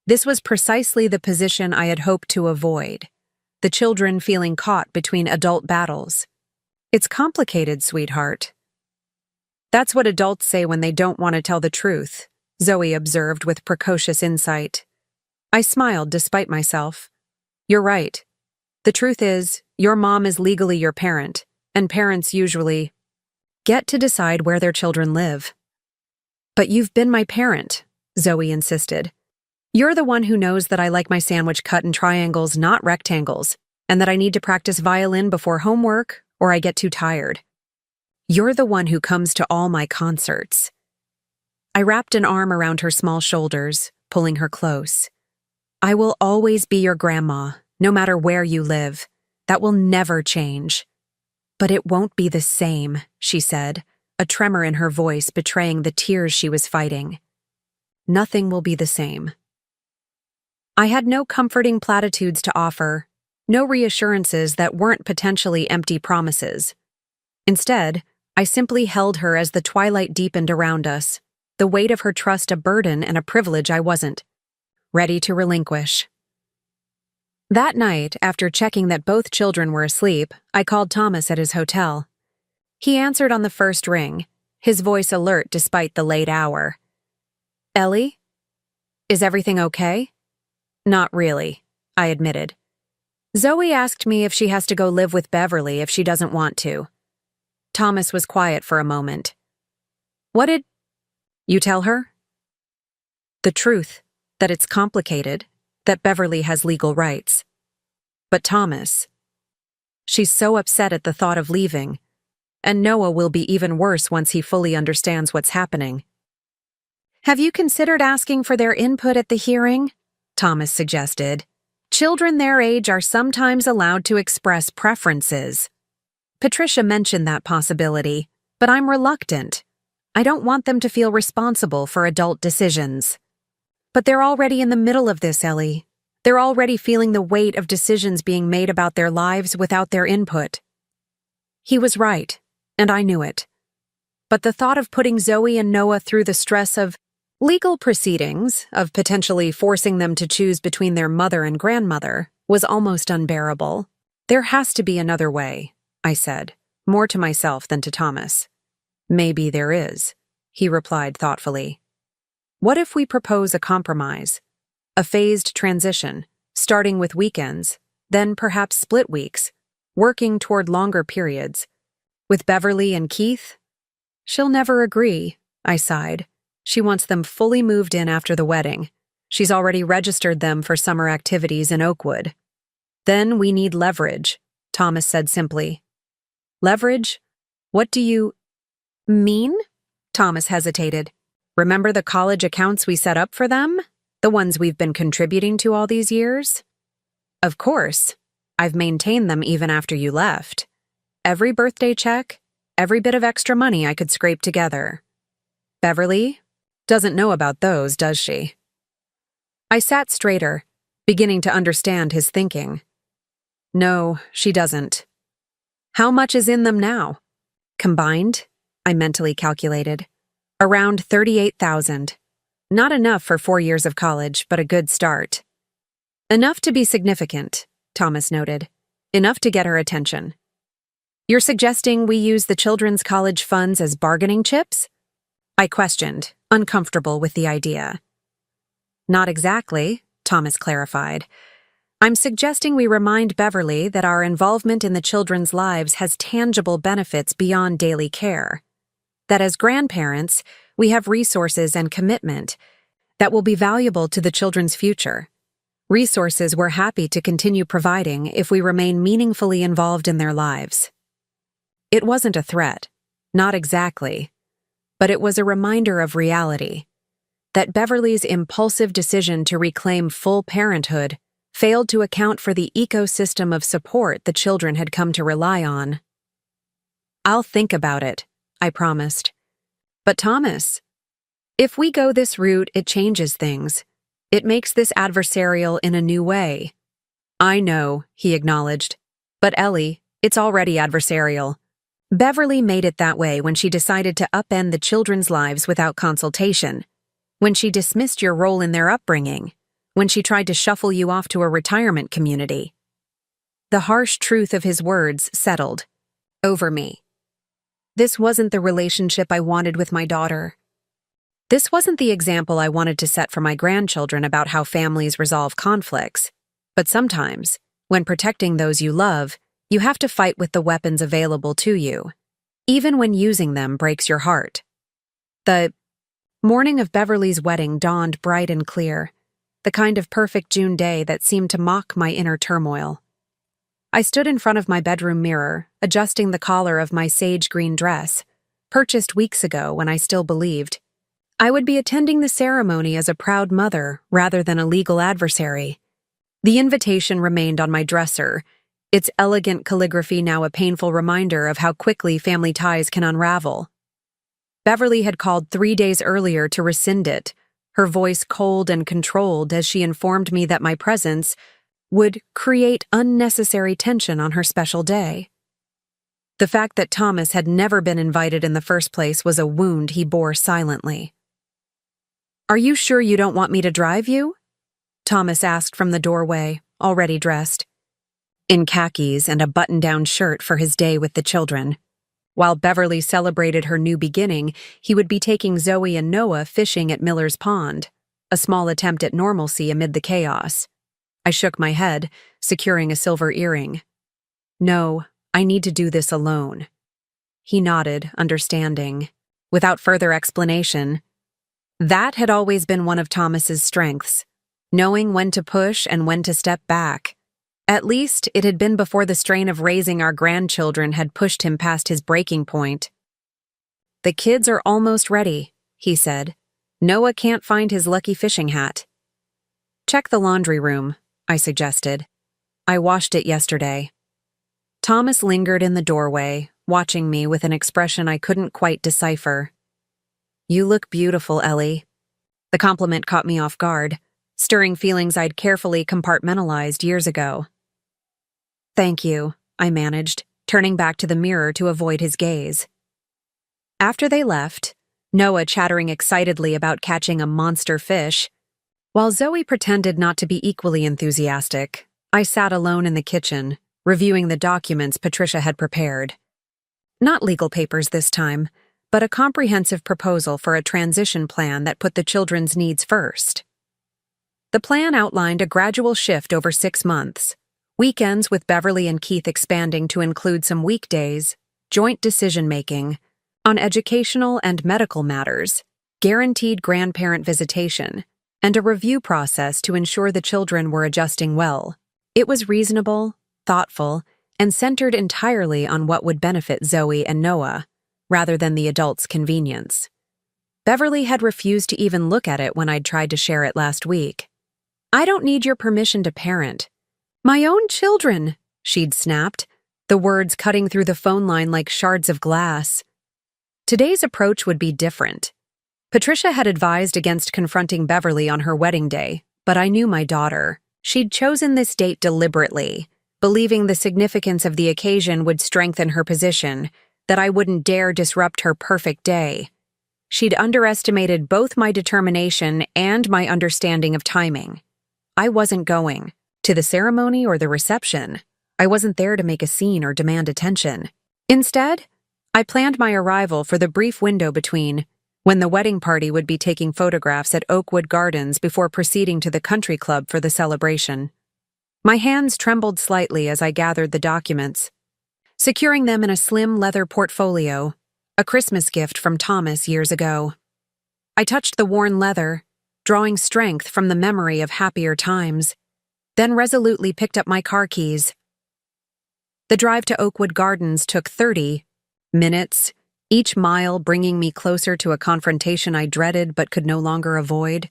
This was precisely the position I had hoped to avoid, the children feeling caught between adult battles. "It's complicated, sweetheart." "That's what adults say when they don't want to tell the truth," Zoe observed with precocious insight. I smiled despite myself. "You're right. The truth is, your mom is legally your parent, and parents usually get to decide where their children live." "But you've been my parent," Zoe insisted. "You're the one who knows that I like my sandwich cut in triangles, not rectangles, and that I need to practice violin before homework or I get too tired. You're the one who comes to all my concerts." I wrapped an arm around her small shoulders, pulling her close. "I will always be your grandma, no matter where you live. That will never change." "But it won't be the same," she said, a tremor in her voice betraying the tears she was fighting. "Nothing will be the same." I had no comforting platitudes to offer, no reassurances that weren't potentially empty promises. Instead, I simply held her as the twilight deepened around us, the weight of her trust a burden and a privilege I wasn't ready to relinquish. That night, after checking that both children were asleep, I called Thomas at his hotel. He answered on the first ring, his voice alert despite the late hour. "Ellie? Is everything okay?" "Not really," I admitted. "Zoe asked me if she has to go live with Beverly if she doesn't want to." Thomas was quiet for a moment. "What did you tell her?" "The truth, that it's complicated, that Beverly has legal rights." "But Thomas, she's so upset at the thought of leaving, and Noah will be even worse once he fully understands what's happening." "Have you considered asking for their input at the hearing?" Thomas suggested. "Children their age are sometimes allowed to express preferences." Patricia mentioned that possibility, but I'm reluctant. I don't want them to feel responsible for adult decisions. "But they're already in the middle of this, Ellie. They're already feeling the weight of decisions being made about their lives without their input." He was right, and I knew it. But the thought of putting Zoe and Noah through the stress of legal proceedings, of potentially forcing them to choose between their mother and grandmother, was almost unbearable. "There has to be another way," I said, more to myself than to Thomas. "Maybe there is," he replied thoughtfully. "What if we propose a compromise? A phased transition, starting with weekends, then perhaps split weeks, working toward longer periods. With Beverly and Keith?" "She'll never agree," I sighed. "She wants them fully moved in after the wedding. She's already registered them for summer activities in Oakwood." "Then we need leverage," Thomas said simply. "Leverage? What do you mean?" Thomas hesitated. "Remember the college accounts we set up for them? The ones we've been contributing to all these years?" "Of course. I've maintained them even after you left. Every birthday check, every bit of extra money I could scrape together. Beverly doesn't know about those, does she?" I sat straighter, beginning to understand his thinking. "No, she doesn't." "How much is in them now?" "Combined," I mentally calculated. "Around 38,000. Not enough for 4 years of college, but a good start." "Enough to be significant," Thomas noted. "Enough to get her attention." "You're suggesting we use the children's college funds as bargaining chips?" I questioned, uncomfortable with the idea. "Not exactly," Thomas clarified. "I'm suggesting we remind Beverly that our involvement in the children's lives has tangible benefits beyond daily care. That as grandparents, we have resources and commitment that will be valuable to the children's future. Resources we're happy to continue providing if we remain meaningfully involved in their lives. It wasn't a threat, not exactly, but it was a reminder of reality, that Beverly's impulsive decision to reclaim full parenthood failed to account for the ecosystem of support the children had come to rely on. "I'll think about it," I promised. "But Thomas, if we go this route, it changes things. It makes this adversarial in a new way." "I know," he acknowledged. "But Ellie, it's already adversarial. Beverly made it that way when she decided to upend the children's lives without consultation, when she dismissed your role in their upbringing, when she tried to shuffle you off to a retirement community." The harsh truth of his words settled over me. This wasn't the relationship I wanted with my daughter. This wasn't the example I wanted to set for my grandchildren about how families resolve conflicts. But sometimes, when protecting those you love, you have to fight with the weapons available to you, even when using them breaks your heart. The morning of Beverly's wedding dawned bright and clear, the kind of perfect June day that seemed to mock my inner turmoil. I stood in front of my bedroom mirror, adjusting the collar of my sage green dress, purchased weeks ago when I still believed I would be attending the ceremony as a proud mother rather than a legal adversary. The invitation remained on my dresser, its elegant calligraphy now a painful reminder of how quickly family ties can unravel. Beverly had called 3 days earlier to rescind it, her voice cold and controlled as she informed me that my presence would create unnecessary tension on her special day. The fact that Thomas had never been invited in the first place was a wound he bore silently. "Are you sure you don't want me to drive you?" Thomas asked from the doorway, already dressed, in khakis and a button-down shirt for his day with the children. While Beverly celebrated her new beginning, he would be taking Zoe and Noah fishing at Miller's Pond, a small attempt at normalcy amid the chaos. I shook my head, securing a silver earring. "No, I need to do this alone." He nodded, understanding. Without further explanation, that had always been one of Thomas's strengths, knowing when to push and when to step back. At least, it had been before the strain of raising our grandchildren had pushed him past his breaking point. "The kids are almost ready," he said. "Noah can't find his lucky fishing hat." "Check the laundry room," I suggested. "I washed it yesterday." Thomas lingered in the doorway, watching me with an expression I couldn't quite decipher. "You look beautiful, Ellie." The compliment caught me off guard, stirring feelings I'd carefully compartmentalized years ago. "Thank you," I managed, turning back to the mirror to avoid his gaze. After they left, Noah chattering excitedly about catching a monster fish, while Zoe pretended not to be equally enthusiastic, I sat alone in the kitchen, reviewing the documents Patricia had prepared. Not legal papers this time, but a comprehensive proposal for a transition plan that put the children's needs first. The plan outlined a gradual shift over 6 months, weekends with Beverly and Keith expanding to include some weekdays, joint decision-making, on educational and medical matters, guaranteed grandparent visitation, and a review process to ensure the children were adjusting well. It was reasonable, thoughtful, and centered entirely on what would benefit Zoe and Noah, rather than the adults' convenience. Beverly had refused to even look at it when I'd tried to share it last week. "I don't need your permission to parent. My own children," she'd snapped, the words cutting through the phone line like shards of glass. Today's approach would be different. Patricia had advised against confronting Beverly on her wedding day, but I knew my daughter. She'd chosen this date deliberately, believing the significance of the occasion would strengthen her position, that I wouldn't dare disrupt her perfect day. She'd underestimated both my determination and my understanding of timing. I wasn't going to the ceremony or the reception. I wasn't there to make a scene or demand attention. Instead, I planned my arrival for the brief window between when the wedding party would be taking photographs at Oakwood Gardens before proceeding to the country club for the celebration. My hands trembled slightly as I gathered the documents, securing them in a slim leather portfolio, a Christmas gift from Thomas years ago. I touched the worn leather, drawing strength from the memory of happier times. then resolutely picked up my car keys. The drive to Oakwood Gardens took 30 minutes, each mile bringing me closer to a confrontation I dreaded but could no longer avoid.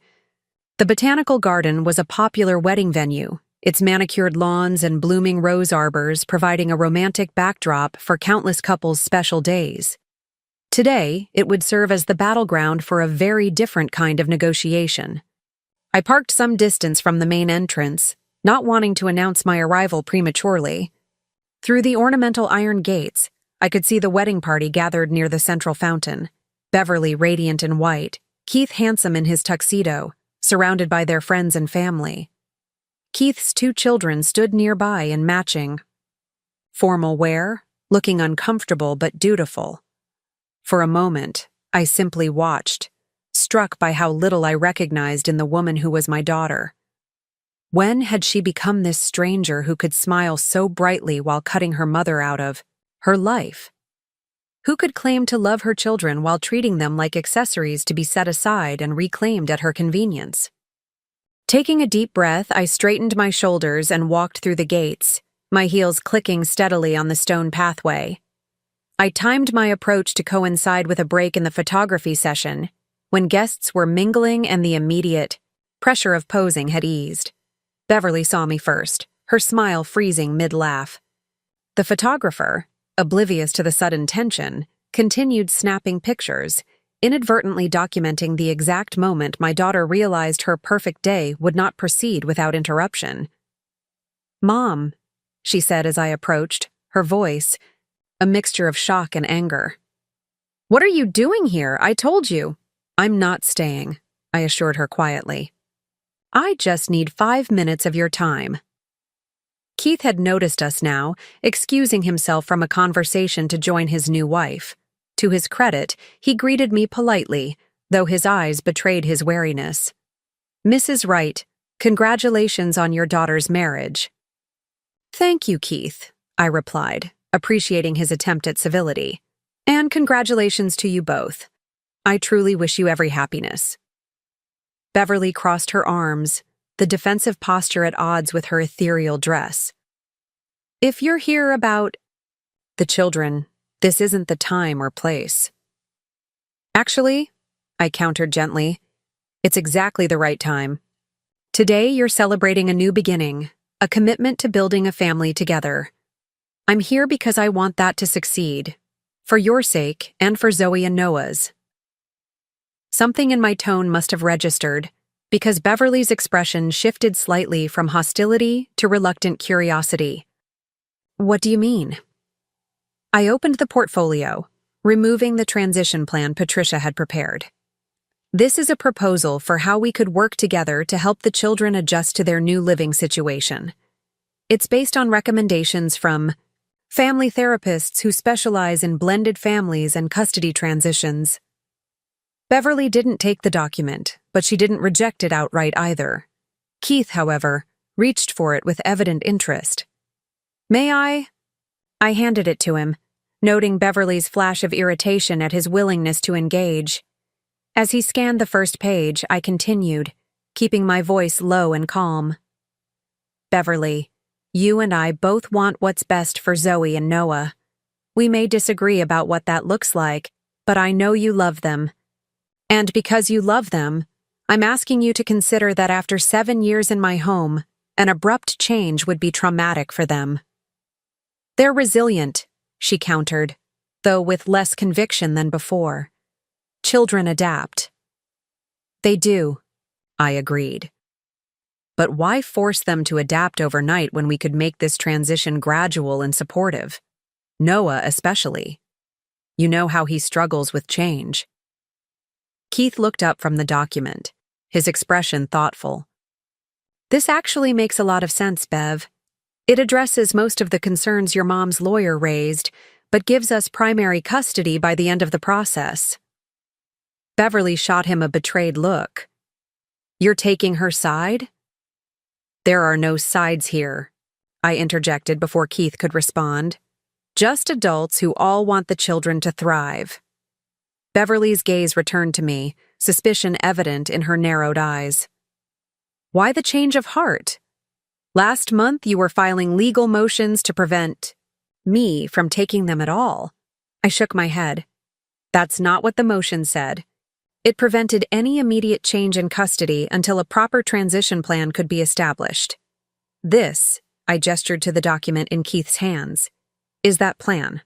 The Botanical Garden was a popular wedding venue, its manicured lawns and blooming rose arbors providing a romantic backdrop for countless couples' special days. Today, it would serve as the battleground for a very different kind of negotiation. I parked some distance from the main entrance, not wanting to announce my arrival prematurely. Through the ornamental iron gates, I could see the wedding party gathered near the central fountain, Beverly radiant in white, Keith handsome in his tuxedo, surrounded by their friends and family. Keith's 2 children stood nearby in matching formal wear, looking uncomfortable but dutiful. For a moment, I simply watched, struck by how little I recognized in the woman who was my daughter. When had she become this stranger who could smile so brightly while cutting her mother out of her life? Who could claim to love her children while treating them like accessories to be set aside and reclaimed at her convenience? Taking a deep breath, I straightened my shoulders and walked through the gates, my heels clicking steadily on the stone pathway. I timed my approach to coincide with a break in the photography session, when guests were mingling and the immediate pressure of posing had eased. Beverly saw me first, her smile freezing mid-laugh. The photographer, oblivious to the sudden tension, continued snapping pictures, inadvertently documenting the exact moment my daughter realized her perfect day would not proceed without interruption. "Mom," she said as I approached, her voice a mixture of shock and anger. "What are you doing here? I told you." "I'm not staying," I assured her quietly. "I just need 5 minutes of your time." Keith had noticed us now, excusing himself from a conversation to join his new wife. To his credit, he greeted me politely, though his eyes betrayed his wariness. "Mrs. Wright, congratulations on your daughter's marriage." "Thank you, Keith," I replied, appreciating his attempt at civility. "And congratulations to you both. I truly wish you every happiness." Beverly crossed her arms, the defensive posture at odds with her ethereal dress. "If you're here about the children, this isn't the time or place." "Actually," I countered gently, "it's exactly the right time. Today you're celebrating a new beginning, a commitment to building a family together. I'm here because I want that to succeed, for your sake and for Zoe and Noah's." Something in my tone must have registered, because Beverly's expression shifted slightly from hostility to reluctant curiosity. "What do you mean?" I opened the portfolio, removing the transition plan Patricia had prepared. "This is a proposal for how we could work together to help the children adjust to their new living situation. It's based on recommendations from family therapists who specialize in blended families and custody transitions." Beverly didn't take the document, but she didn't reject it outright either. Keith, however, reached for it with evident interest. "May I?" I handed it to him, noting Beverly's flash of irritation at his willingness to engage. As he scanned the first page, I continued, keeping my voice low and calm. "Beverly, you and I both want what's best for Zoe and Noah. We may disagree about what that looks like, but I know you love them. And because you love them, I'm asking you to consider that after 7 years in my home, an abrupt change would be traumatic for them." "They're resilient," she countered, though with less conviction than before. "Children adapt." "They do," I agreed. "But why force them to adapt overnight when we could make this transition gradual and supportive? Noah especially. You know how he struggles with change." Keith looked up from the document, his expression thoughtful. "This actually makes a lot of sense, Bev. It addresses most of the concerns your mom's lawyer raised, but gives us primary custody by the end of the process." Beverly shot him a betrayed look. "You're taking her side?" "There are no sides here," I interjected before Keith could respond. "Just adults who all want the children to thrive." Beverly's gaze returned to me, suspicion evident in her narrowed eyes. "Why the change of heart? Last month, you were filing legal motions to prevent me from taking them at all. I shook my head. That's not what the motion said. It prevented any immediate change in custody until a proper transition plan could be established. This, I gestured to the document in Keith's hands, is that plan.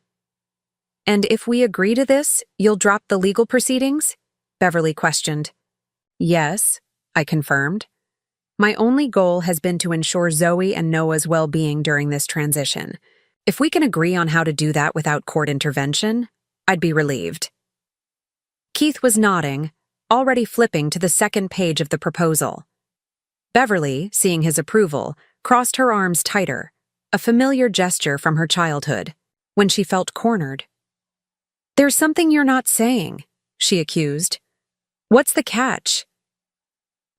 And if we agree to this, you'll drop the legal proceedings? Beverly questioned. Yes, I confirmed. My only goal has been to ensure Zoe and Noah's well-being during this transition. If we can agree on how to do that without court intervention, I'd be relieved. Keith was nodding, already flipping to the second page of the proposal. Beverly, seeing his approval, crossed her arms tighter, a familiar gesture from her childhood, when she felt cornered. There's something you're not saying, she accused. What's the catch?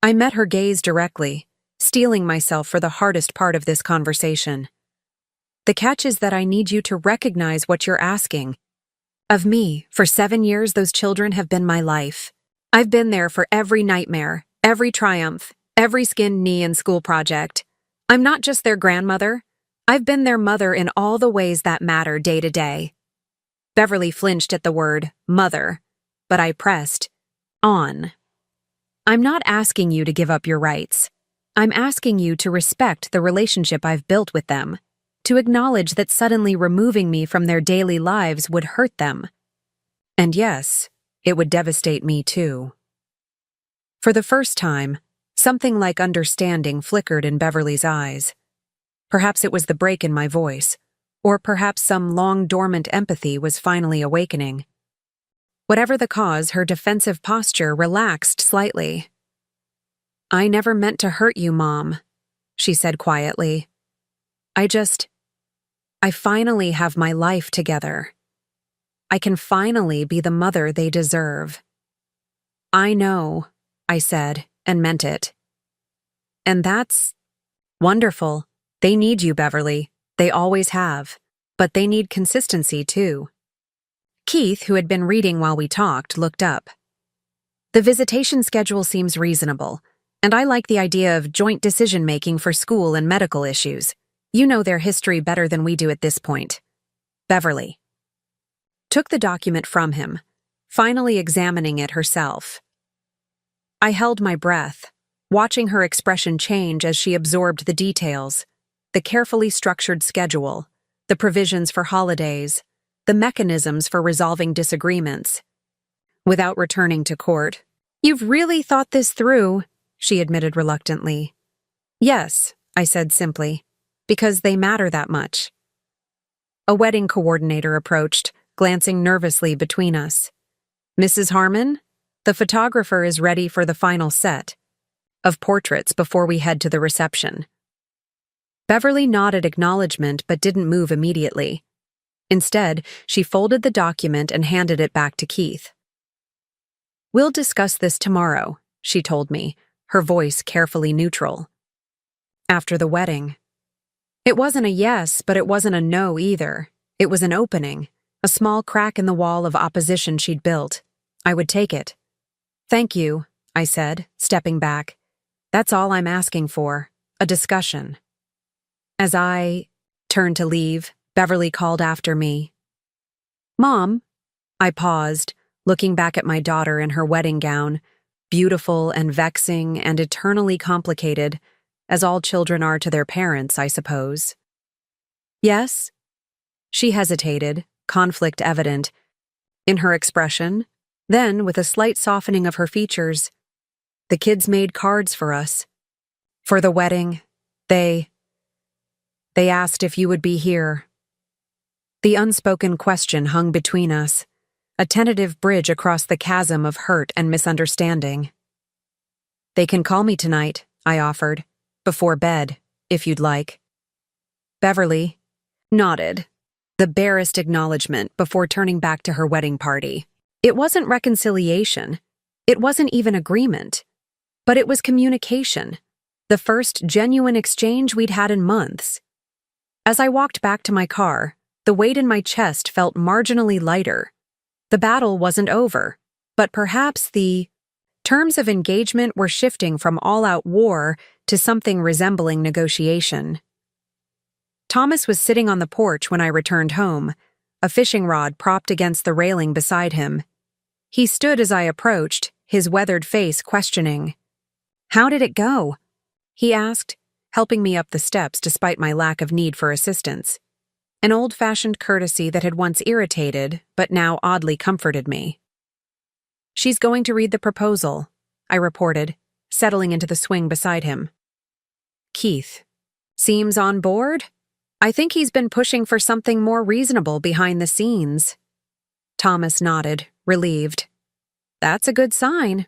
I met her gaze directly, steeling myself for the hardest part of this conversation. The catch is that I need you to recognize what you're asking. Of me, for 7 years, those children have been my life. I've been there for every nightmare, every triumph, every skinned knee and school project. I'm not just their grandmother. I've been their mother in all the ways that matter day to day. Beverly flinched at the word mother, but I pressed on. I'm not asking you to give up your rights. I'm asking you to respect the relationship I've built with them, to acknowledge that suddenly removing me from their daily lives would hurt them. And yes, it would devastate me too. For the first time, something like understanding flickered in Beverly's eyes. Perhaps it was the break in my voice, or perhaps some long-dormant empathy was finally awakening. Whatever the cause, her defensive posture relaxed slightly. I never meant to hurt you, Mom, she said quietly. I finally have my life together. I can finally be the mother they deserve. I know, I said, and meant it. And that's wonderful. They need you, Beverly. They always have. But they need consistency, too. Keith, who had been reading while we talked, looked up. The visitation schedule seems reasonable, and I like the idea of joint decision-making for school and medical issues. You know their history better than we do at this point. Beverly took the document from him, finally examining it herself. I held my breath, watching her expression change as she absorbed the details, the carefully structured schedule, the provisions for holidays, the mechanisms for resolving disagreements. Without returning to court, "You've really thought this through," she admitted reluctantly. "Yes," I said simply, "because they matter that much." A wedding coordinator approached, glancing nervously between us. "Mrs. Harmon, the photographer is ready for the final set of portraits before we head to the reception." Beverly nodded acknowledgement but didn't move immediately. Instead, she folded the document and handed it back to Keith. "We'll discuss this tomorrow," she told me, her voice carefully neutral. After the wedding. It wasn't a yes, but it wasn't a no either. It was an opening, a small crack in the wall of opposition she'd built. I would take it. "Thank you," I said, stepping back. "That's all I'm asking for, a discussion." As I turned to leave, Beverly called after me. "Mom." I paused, looking back at my daughter in her wedding gown, beautiful and vexing and eternally complicated, as all children are to their parents, I suppose. "Yes?" She hesitated, conflict evident in her expression. Then, with a slight softening of her features, "The kids made cards for us. For the wedding, they asked if you would be here." The unspoken question hung between us, a tentative bridge across the chasm of hurt and misunderstanding. "They can call me tonight," I offered, "before bed, if you'd like." Beverly nodded, the barest acknowledgement before turning back to her wedding party. It wasn't reconciliation. It wasn't even agreement. But it was communication, the first genuine exchange we'd had in months. As I walked back to my car, the weight in my chest felt marginally lighter. The battle wasn't over, but perhaps the Terms of engagement were shifting from all-out war to something resembling negotiation. Thomas was sitting on the porch when I returned home, a fishing rod propped against the railing beside him. He stood as I approached, his weathered face questioning. "How did it go?" he asked, helping me up the steps despite my lack of need for assistance. An old-fashioned courtesy that had once irritated, but now oddly comforted me. "She's going to read the proposal," I reported, settling into the swing beside him. "Keith seems on board? I think he's been pushing for something more reasonable behind the scenes." Thomas nodded, relieved. "That's a good sign."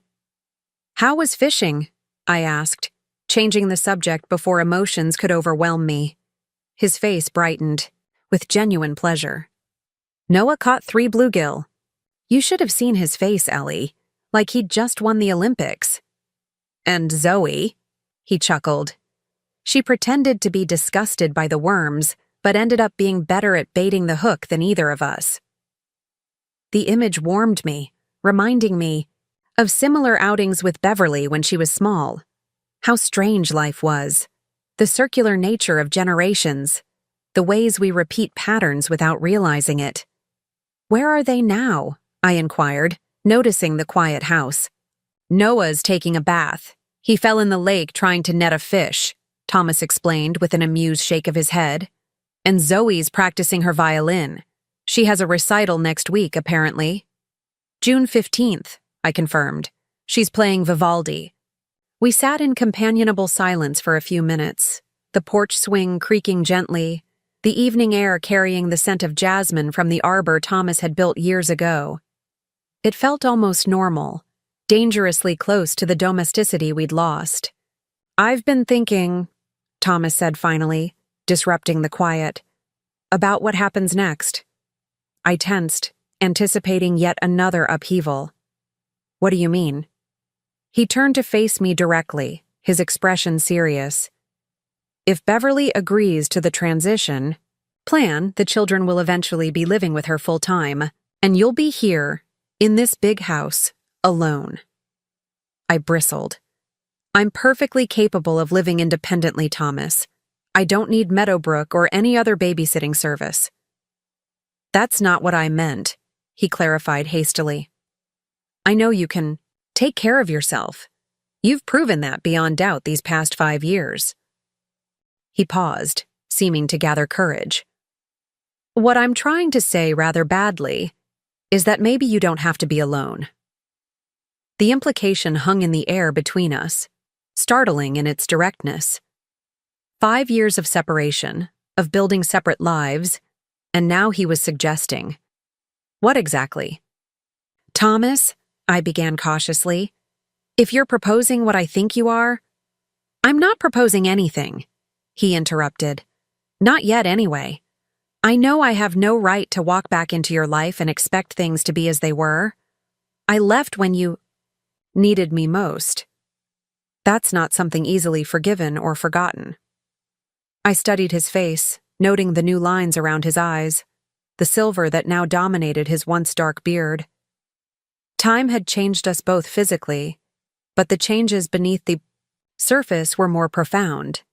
"How was fishing?" I asked, changing the subject before emotions could overwhelm me. His face brightened, with genuine pleasure. "Noah caught 3 bluegill. You should have seen his face, Ellie, like he'd just won the Olympics." "And Zoe?" he chuckled. "She pretended to be disgusted by the worms, but ended up being better at baiting the hook than either of us." The image warmed me, reminding me of similar outings with Beverly when she was small. How strange life was. The circular nature of generations. The ways we repeat patterns without realizing it. "Where are they now?" I inquired, noticing the quiet house. "Noah's taking a bath. He fell in the lake trying to net a fish," Thomas explained with an amused shake of his head. "And Zoe's practicing her violin. She has a recital next week, apparently." "June 15th, I confirmed. "She's playing Vivaldi." We sat in companionable silence for a few minutes, the porch swing creaking gently, the evening air carrying the scent of jasmine from the arbor Thomas had built years ago. It felt almost normal, dangerously close to the domesticity we'd lost. "I've been thinking," Thomas said finally, disrupting the quiet, "about what happens next." I tensed, anticipating yet another upheaval. "What do you mean?" He turned to face me directly, his expression serious. "If Beverly agrees to the transition plan, the children will eventually be living with her full-time, and you'll be here, in this big house, alone." I bristled. "I'm perfectly capable of living independently, Thomas. I don't need Meadowbrook or any other babysitting service." "That's not what I meant," he clarified hastily. "I know you can take care of yourself. You've proven that beyond doubt these past 5 years." He paused, seeming to gather courage. "What I'm trying to say rather badly is that maybe you don't have to be alone." The implication hung in the air between us, startling in its directness. 5 years of separation, of building separate lives, and now he was suggesting. What exactly? "Thomas," I began cautiously, "if you're proposing what I think you are—" "I'm not proposing anything," he interrupted. "Not yet, anyway. I know I have no right to walk back into your life and expect things to be as they were. I left when you needed me most. That's not something easily forgiven or forgotten." I studied his face, noting the new lines around his eyes, the silver that now dominated his once dark beard. Time had changed us both physically, but the changes beneath the surface were more profound.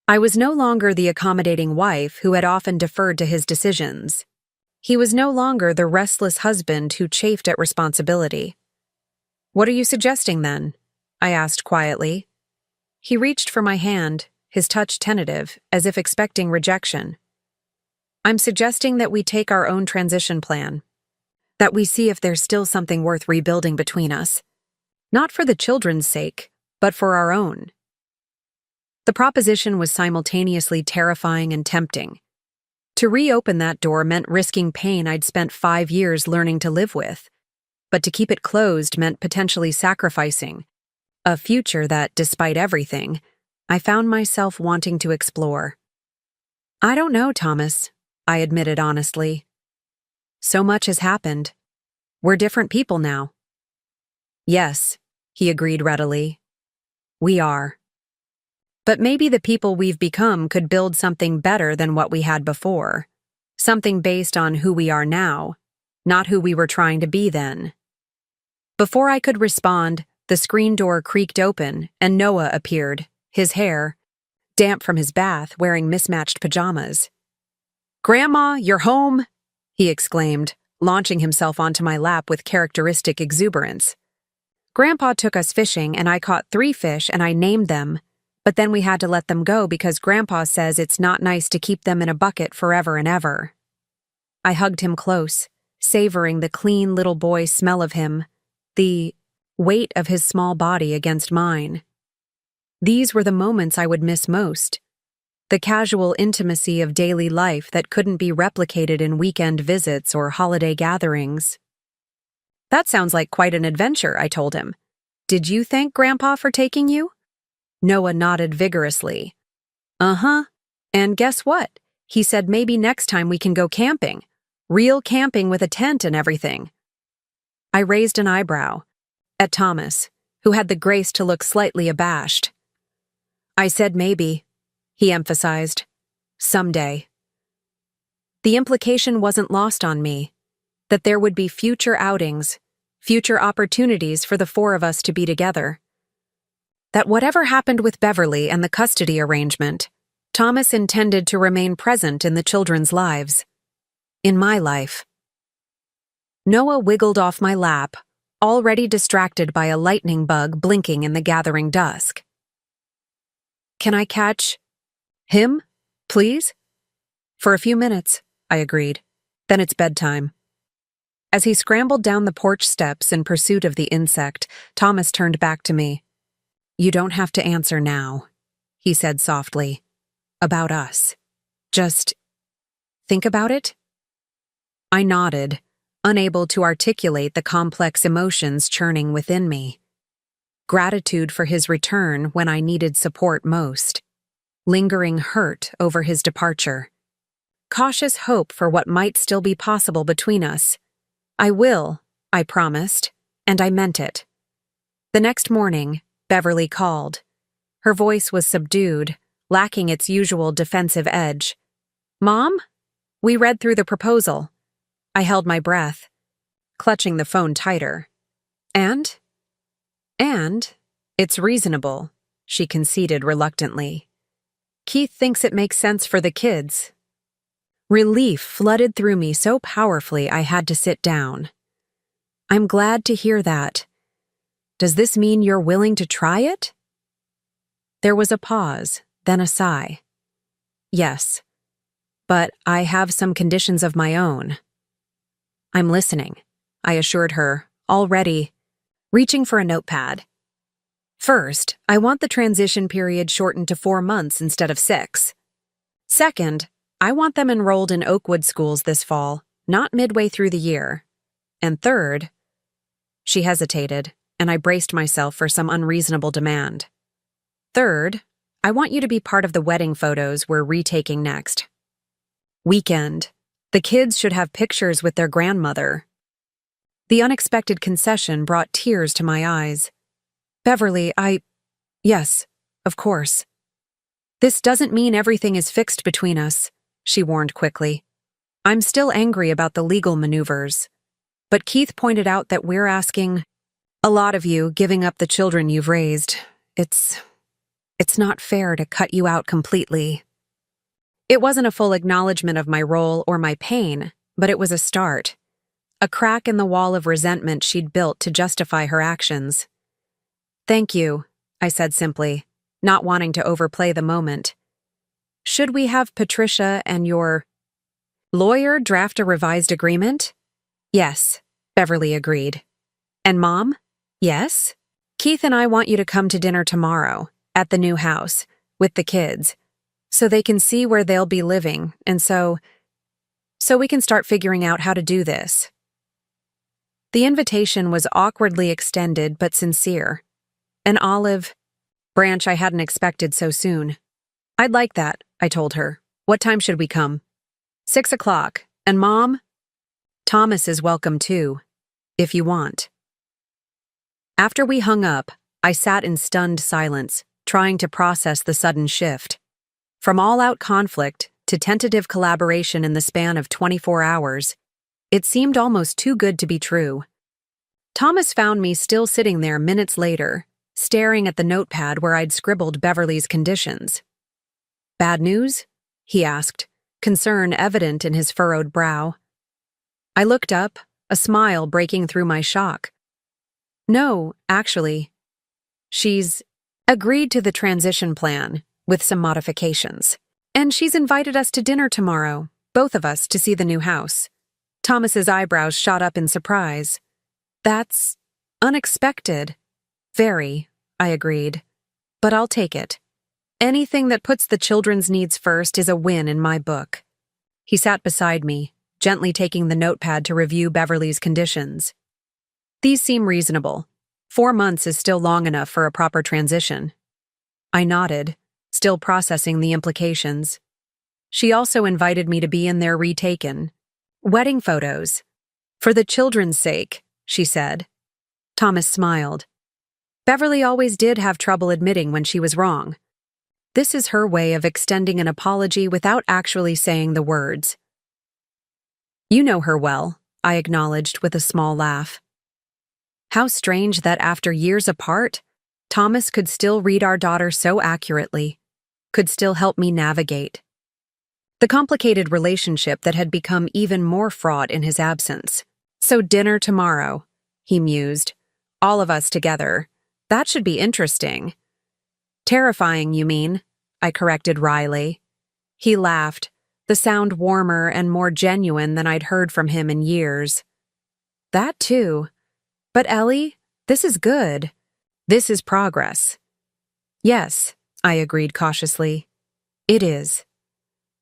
I was no longer the accommodating wife who had often deferred to his decisions. He was no longer the restless husband who chafed at responsibility. "What are you suggesting, then?" I asked quietly. He reached for my hand, his touch tentative, as if expecting rejection. "I'm suggesting that we take our own transition plan. That we see if there's still something worth rebuilding between us. Not for the children's sake, but for our own." The proposition was simultaneously terrifying and tempting. To reopen that door meant risking pain I'd spent 5 years learning to live with, but to keep it closed meant potentially sacrificing a future that, despite everything, I found myself wanting to explore. "I don't know, Thomas," I admitted honestly. "So much has happened. We're different people now." "Yes," he agreed readily. "We are. But maybe the people we've become could build something better than what we had before. Something based on who we are now, not who we were trying to be then." Before I could respond, The screen door creaked open, and Noah appeared, his hair damp from his bath, wearing mismatched pajamas. "Grandma, you're home!" he exclaimed, launching himself onto my lap with characteristic exuberance. Grandpa took us fishing, and I caught 3 fish, and I named them, but then we had to let them go because Grandpa says it's not nice to keep them in a bucket forever and ever. I hugged him close, savoring the clean little boy smell of him, the weight of his small body against mine. These were the moments I would miss most, the casual intimacy of daily life that couldn't be replicated in weekend visits or holiday gatherings. "That sounds like quite an adventure," I told him. "Did you thank Grandpa for taking you?" Noah nodded vigorously. "Uh-huh. And guess what? He said maybe next time we can go camping. Real camping with a tent and everything." I raised an eyebrow at Thomas, who had the grace to look slightly abashed. "I said maybe," he emphasized. "Someday." The implication wasn't lost on me, that there would be future outings, future opportunities for the 4 of us to be together. That whatever happened with Beverly and the custody arrangement, Thomas intended to remain present in the children's lives. In my life. Noah wiggled off my lap, already distracted by a lightning bug blinking in the gathering dusk. "Can I catch him, please?" "For a few minutes," I agreed. "Then it's bedtime." As he scrambled down the porch steps in pursuit of the insect, Thomas turned back to me. "You don't have to answer now," he said softly. "About us. Just think about it." I nodded, unable to articulate the complex emotions churning within me. Gratitude for his return when I needed support most. Lingering hurt over his departure. Cautious hope for what might still be possible between us. "I will," I promised, and I meant it. The next morning, Beverly called. Her voice was subdued, lacking its usual defensive edge. "Mom? We read through the proposal." I held my breath, clutching the phone tighter. And it's reasonable," she conceded reluctantly. "Keith thinks it makes sense for the kids." Relief flooded through me so powerfully I had to sit down. "I'm glad to hear that. Does this mean you're willing to try it?" There was a pause, then a sigh. "Yes, but I have some conditions of my own." "I'm listening," I assured her, already reaching for a notepad. "First, I want the transition period shortened to 4 months instead of 6. Second, I want them enrolled in Oakwood schools this fall, not midway through the year. And third," she hesitated, and I braced myself for some unreasonable demand. "Third, I want you to be part of the wedding photos we're retaking next. Weekend. The kids should have pictures with their grandmother." The unexpected concession brought tears to my eyes. "Beverly, yes, of course." "This doesn't mean everything is fixed between us," she warned quickly. "I'm still angry about the legal maneuvers. But Keith pointed out that we're asking a lot of you, giving up the children you've raised. It's not fair to cut you out completely." It wasn't a full acknowledgement of my role or my pain, but it was a start. A crack in the wall of resentment she'd built to justify her actions. "Thank you," I said simply, not wanting to overplay the moment. "Should we have Patricia and your lawyer draft a revised agreement?" "Yes," Beverly agreed. "And Mom?" "Yes? Keith and I want you to come to dinner tomorrow, at the new house, with the kids, so they can see where they'll be living, and so we can start figuring out how to do this." The invitation was awkwardly extended but sincere. An olive branch I hadn't expected so soon. "I'd like that," I told her. "What time should we come?" 6 o'clock. And Mom? Thomas is welcome too, if you want." After we hung up, I sat in stunned silence, trying to process the sudden shift. From all-out conflict to tentative collaboration in the span of 24 hours, it seemed almost too good to be true. Thomas found me still sitting there minutes later, staring at the notepad where I'd scribbled Beverly's conditions. "Bad news?" he asked, concern evident in his furrowed brow. I looked up, a smile breaking through my shock. "No, actually. She's agreed to the transition plan, with some modifications. And she's invited us to dinner tomorrow, both of us, to see the new house." Thomas's eyebrows shot up in surprise. "That's unexpected." "Very," I agreed. "But I'll take it. Anything that puts the children's needs first is a win in my book." He sat beside me, gently taking the notepad to review Beverly's conditions. "These seem reasonable. 4 months is still long enough for a proper transition." I nodded, still processing the implications. She also invited me to be in their retaken wedding photos. "For the children's sake," she said. Thomas smiled. Beverly always did have trouble admitting when she was wrong. This is her way of extending an apology without actually saying the words. "You know her well," I acknowledged with a small laugh. How strange that after years apart, Thomas could still read our daughter so accurately, could still help me navigate the complicated relationship that had become even more fraught in his absence. "So dinner tomorrow," he mused. "All of us together. That should be interesting." "Terrifying, you mean?" I corrected wryly. He laughed, the sound warmer and more genuine than I'd heard from him in years. "That too. But Ellie, this is good. This is progress." "Yes," I agreed cautiously. "It is."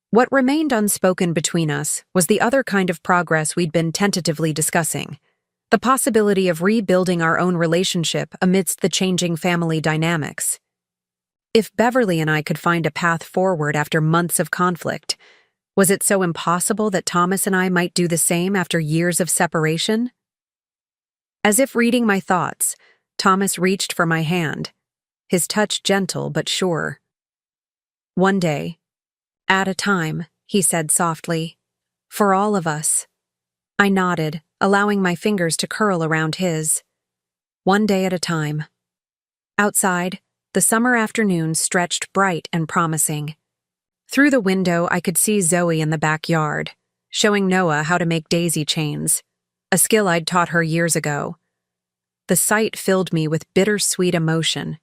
What remained unspoken between us was the other kind of progress we'd been tentatively discussing, the possibility of rebuilding our own relationship amidst the changing family dynamics. If Beverly and I could find a path forward after months of conflict, was it so impossible that Thomas and I might do the same after years of separation? As if reading my thoughts, Thomas reached for my hand, his touch gentle but sure. "One day, at a time," he said softly. "For all of us." I nodded, allowing my fingers to curl around his. One day at a time. Outside, the summer afternoon stretched bright and promising. Through the window, I could see Zoe in the backyard, showing Noah how to make daisy chains, a skill I'd taught her years ago. The sight filled me with bittersweet emotion,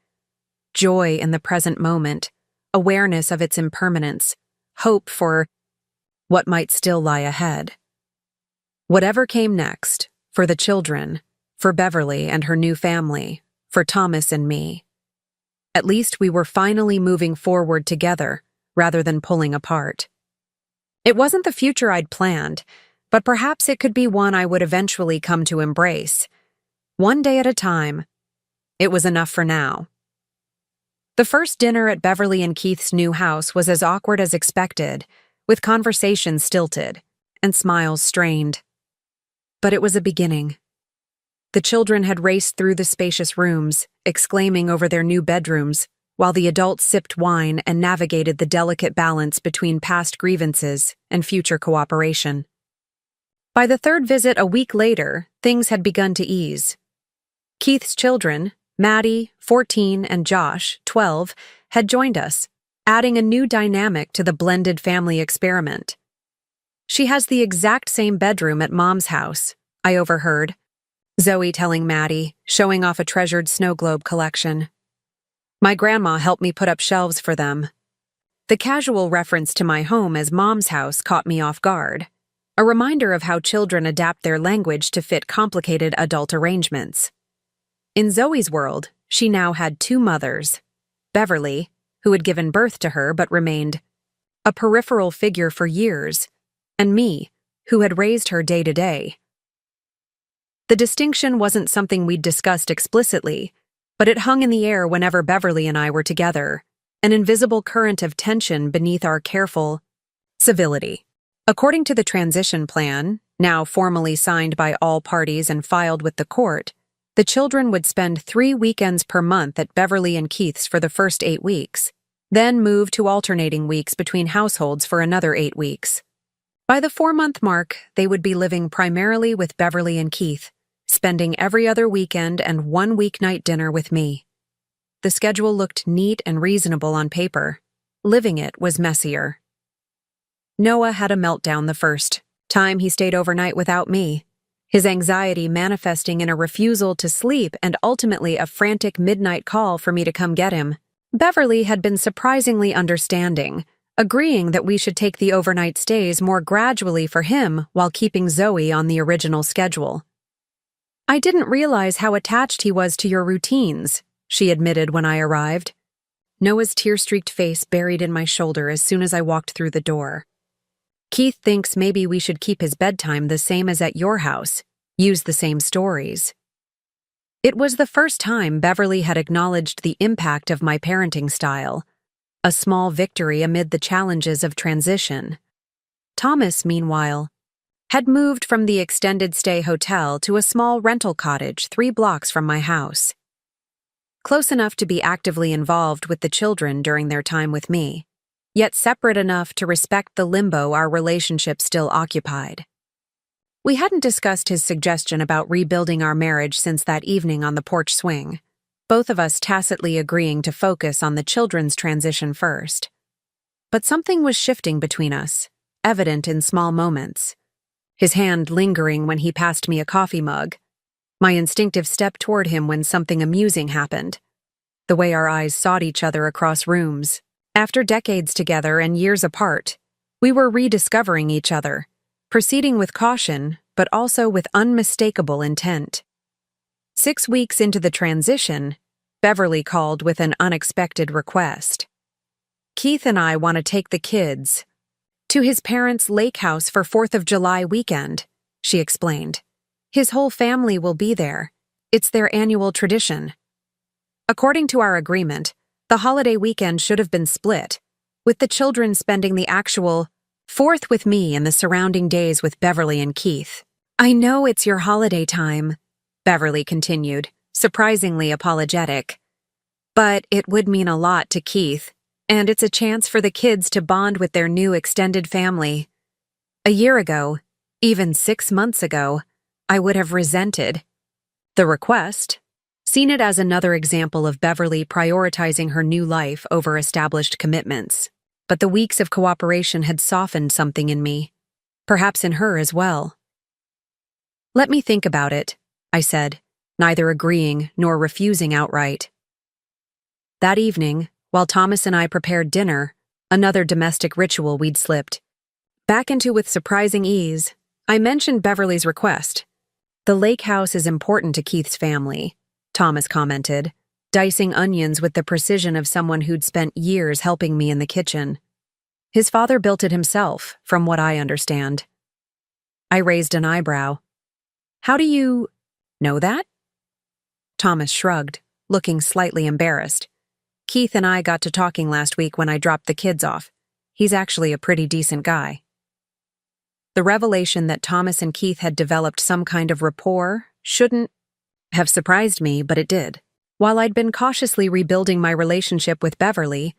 joy in the present moment, awareness of its impermanence, hope for what might still lie ahead. Whatever came next, for the children, for Beverly and her new family, for Thomas and me. At least we were finally moving forward together, rather than pulling apart. It wasn't the future I'd planned, but perhaps it could be one I would eventually come to embrace. One day at a time. It was enough for now. The first dinner at Beverly and Keith's new house was as awkward as expected, with conversation stilted and smiles strained. But it was a beginning. The children had raced through the spacious rooms, exclaiming over their new bedrooms, while the adults sipped wine and navigated the delicate balance between past grievances and future cooperation. By the third visit a week later, things had begun to ease. Keith's children, Maddie, 14, and Josh, 12, had joined us, adding a new dynamic to the blended family experiment. "She has the exact same bedroom at Mom's house," I overheard, Zoe telling Maddie, showing off a treasured snow globe collection. "My grandma helped me put up shelves for them." The casual reference to my home as Mom's house caught me off guard, a reminder of how children adapt their language to fit complicated adult arrangements. In Zoe's world, she now had 2 mothers: Beverly, who had given birth to her but remained a peripheral figure for years, and me, who had raised her day to day. The distinction wasn't something we'd discussed explicitly, but it hung in the air whenever Beverly and I were together, an invisible current of tension beneath our careful civility. According to the transition plan, now formally signed by all parties and filed with the court, the children would spend 3 weekends per month at Beverly and Keith's for the first 8 weeks, then move to alternating weeks between households for another 8 weeks. By the 4-month mark, they would be living primarily with Beverly and Keith, spending every other weekend and one weeknight dinner with me. The schedule looked neat and reasonable on paper. Living it was messier. Noah had a meltdown the first time he stayed overnight without me, his anxiety manifesting in a refusal to sleep and ultimately a frantic midnight call for me to come get him. Beverly had been surprisingly understanding, agreeing that we should take the overnight stays more gradually for him while keeping Zoe on the original schedule. "I didn't realize how attached he was to your routines," she admitted when I arrived. Noah's tear-streaked face buried in my shoulder as soon as I walked through the door. "Keith thinks maybe we should keep his bedtime the same as at your house, use the same stories." It was the first time Beverly had acknowledged the impact of my parenting style, a small victory amid the challenges of transition. Thomas, meanwhile, had moved from the extended stay hotel to a small rental cottage 3 blocks from my house. Close enough to be actively involved with the children during their time with me, yet separate enough to respect the limbo our relationship still occupied. We hadn't discussed his suggestion about rebuilding our marriage since that evening on the porch swing, both of us tacitly agreeing to focus on the children's transition first. But something was shifting between us, evident in small moments. His hand lingering when he passed me a coffee mug, my instinctive step toward him when something amusing happened, the way our eyes sought each other across rooms. After decades together and years apart, we were rediscovering each other, proceeding with caution, but also with unmistakable intent. 6 weeks into the transition, Beverly called with an unexpected request. "Keith and I want to take the kids to his parents' lake house for 4th of July weekend," she explained. "His whole family will be there. It's their annual tradition." According to our agreement, the holiday weekend should have been split, with the children spending the actual 4th with me and the surrounding days with Beverly and Keith. "I know it's your holiday time," Beverly continued, surprisingly apologetic. "But it would mean a lot to Keith, and it's a chance for the kids to bond with their new extended family. A year ago, even 6 months ago, I would have resented the request, seen it as another example of Beverly prioritizing her new life over established commitments. But the weeks of cooperation had softened something in me, perhaps in her as well. "Let me think about it," I said, neither agreeing nor refusing outright. That evening, while Thomas and I prepared dinner, another domestic ritual we'd slipped back into with surprising ease, I mentioned Beverly's request. "The lake house is important to Keith's family," Thomas commented, dicing onions with the precision of someone who'd spent years helping me in the kitchen. "His father built it himself, from what I understand." I raised an eyebrow. "How do you know that?" Thomas shrugged, looking slightly embarrassed. "Keith and I got to talking last week when I dropped the kids off. He's actually a pretty decent guy." The revelation that Thomas and Keith had developed some kind of rapport shouldn't have surprised me, but it did. While I'd been cautiously rebuilding my relationship with Beverly,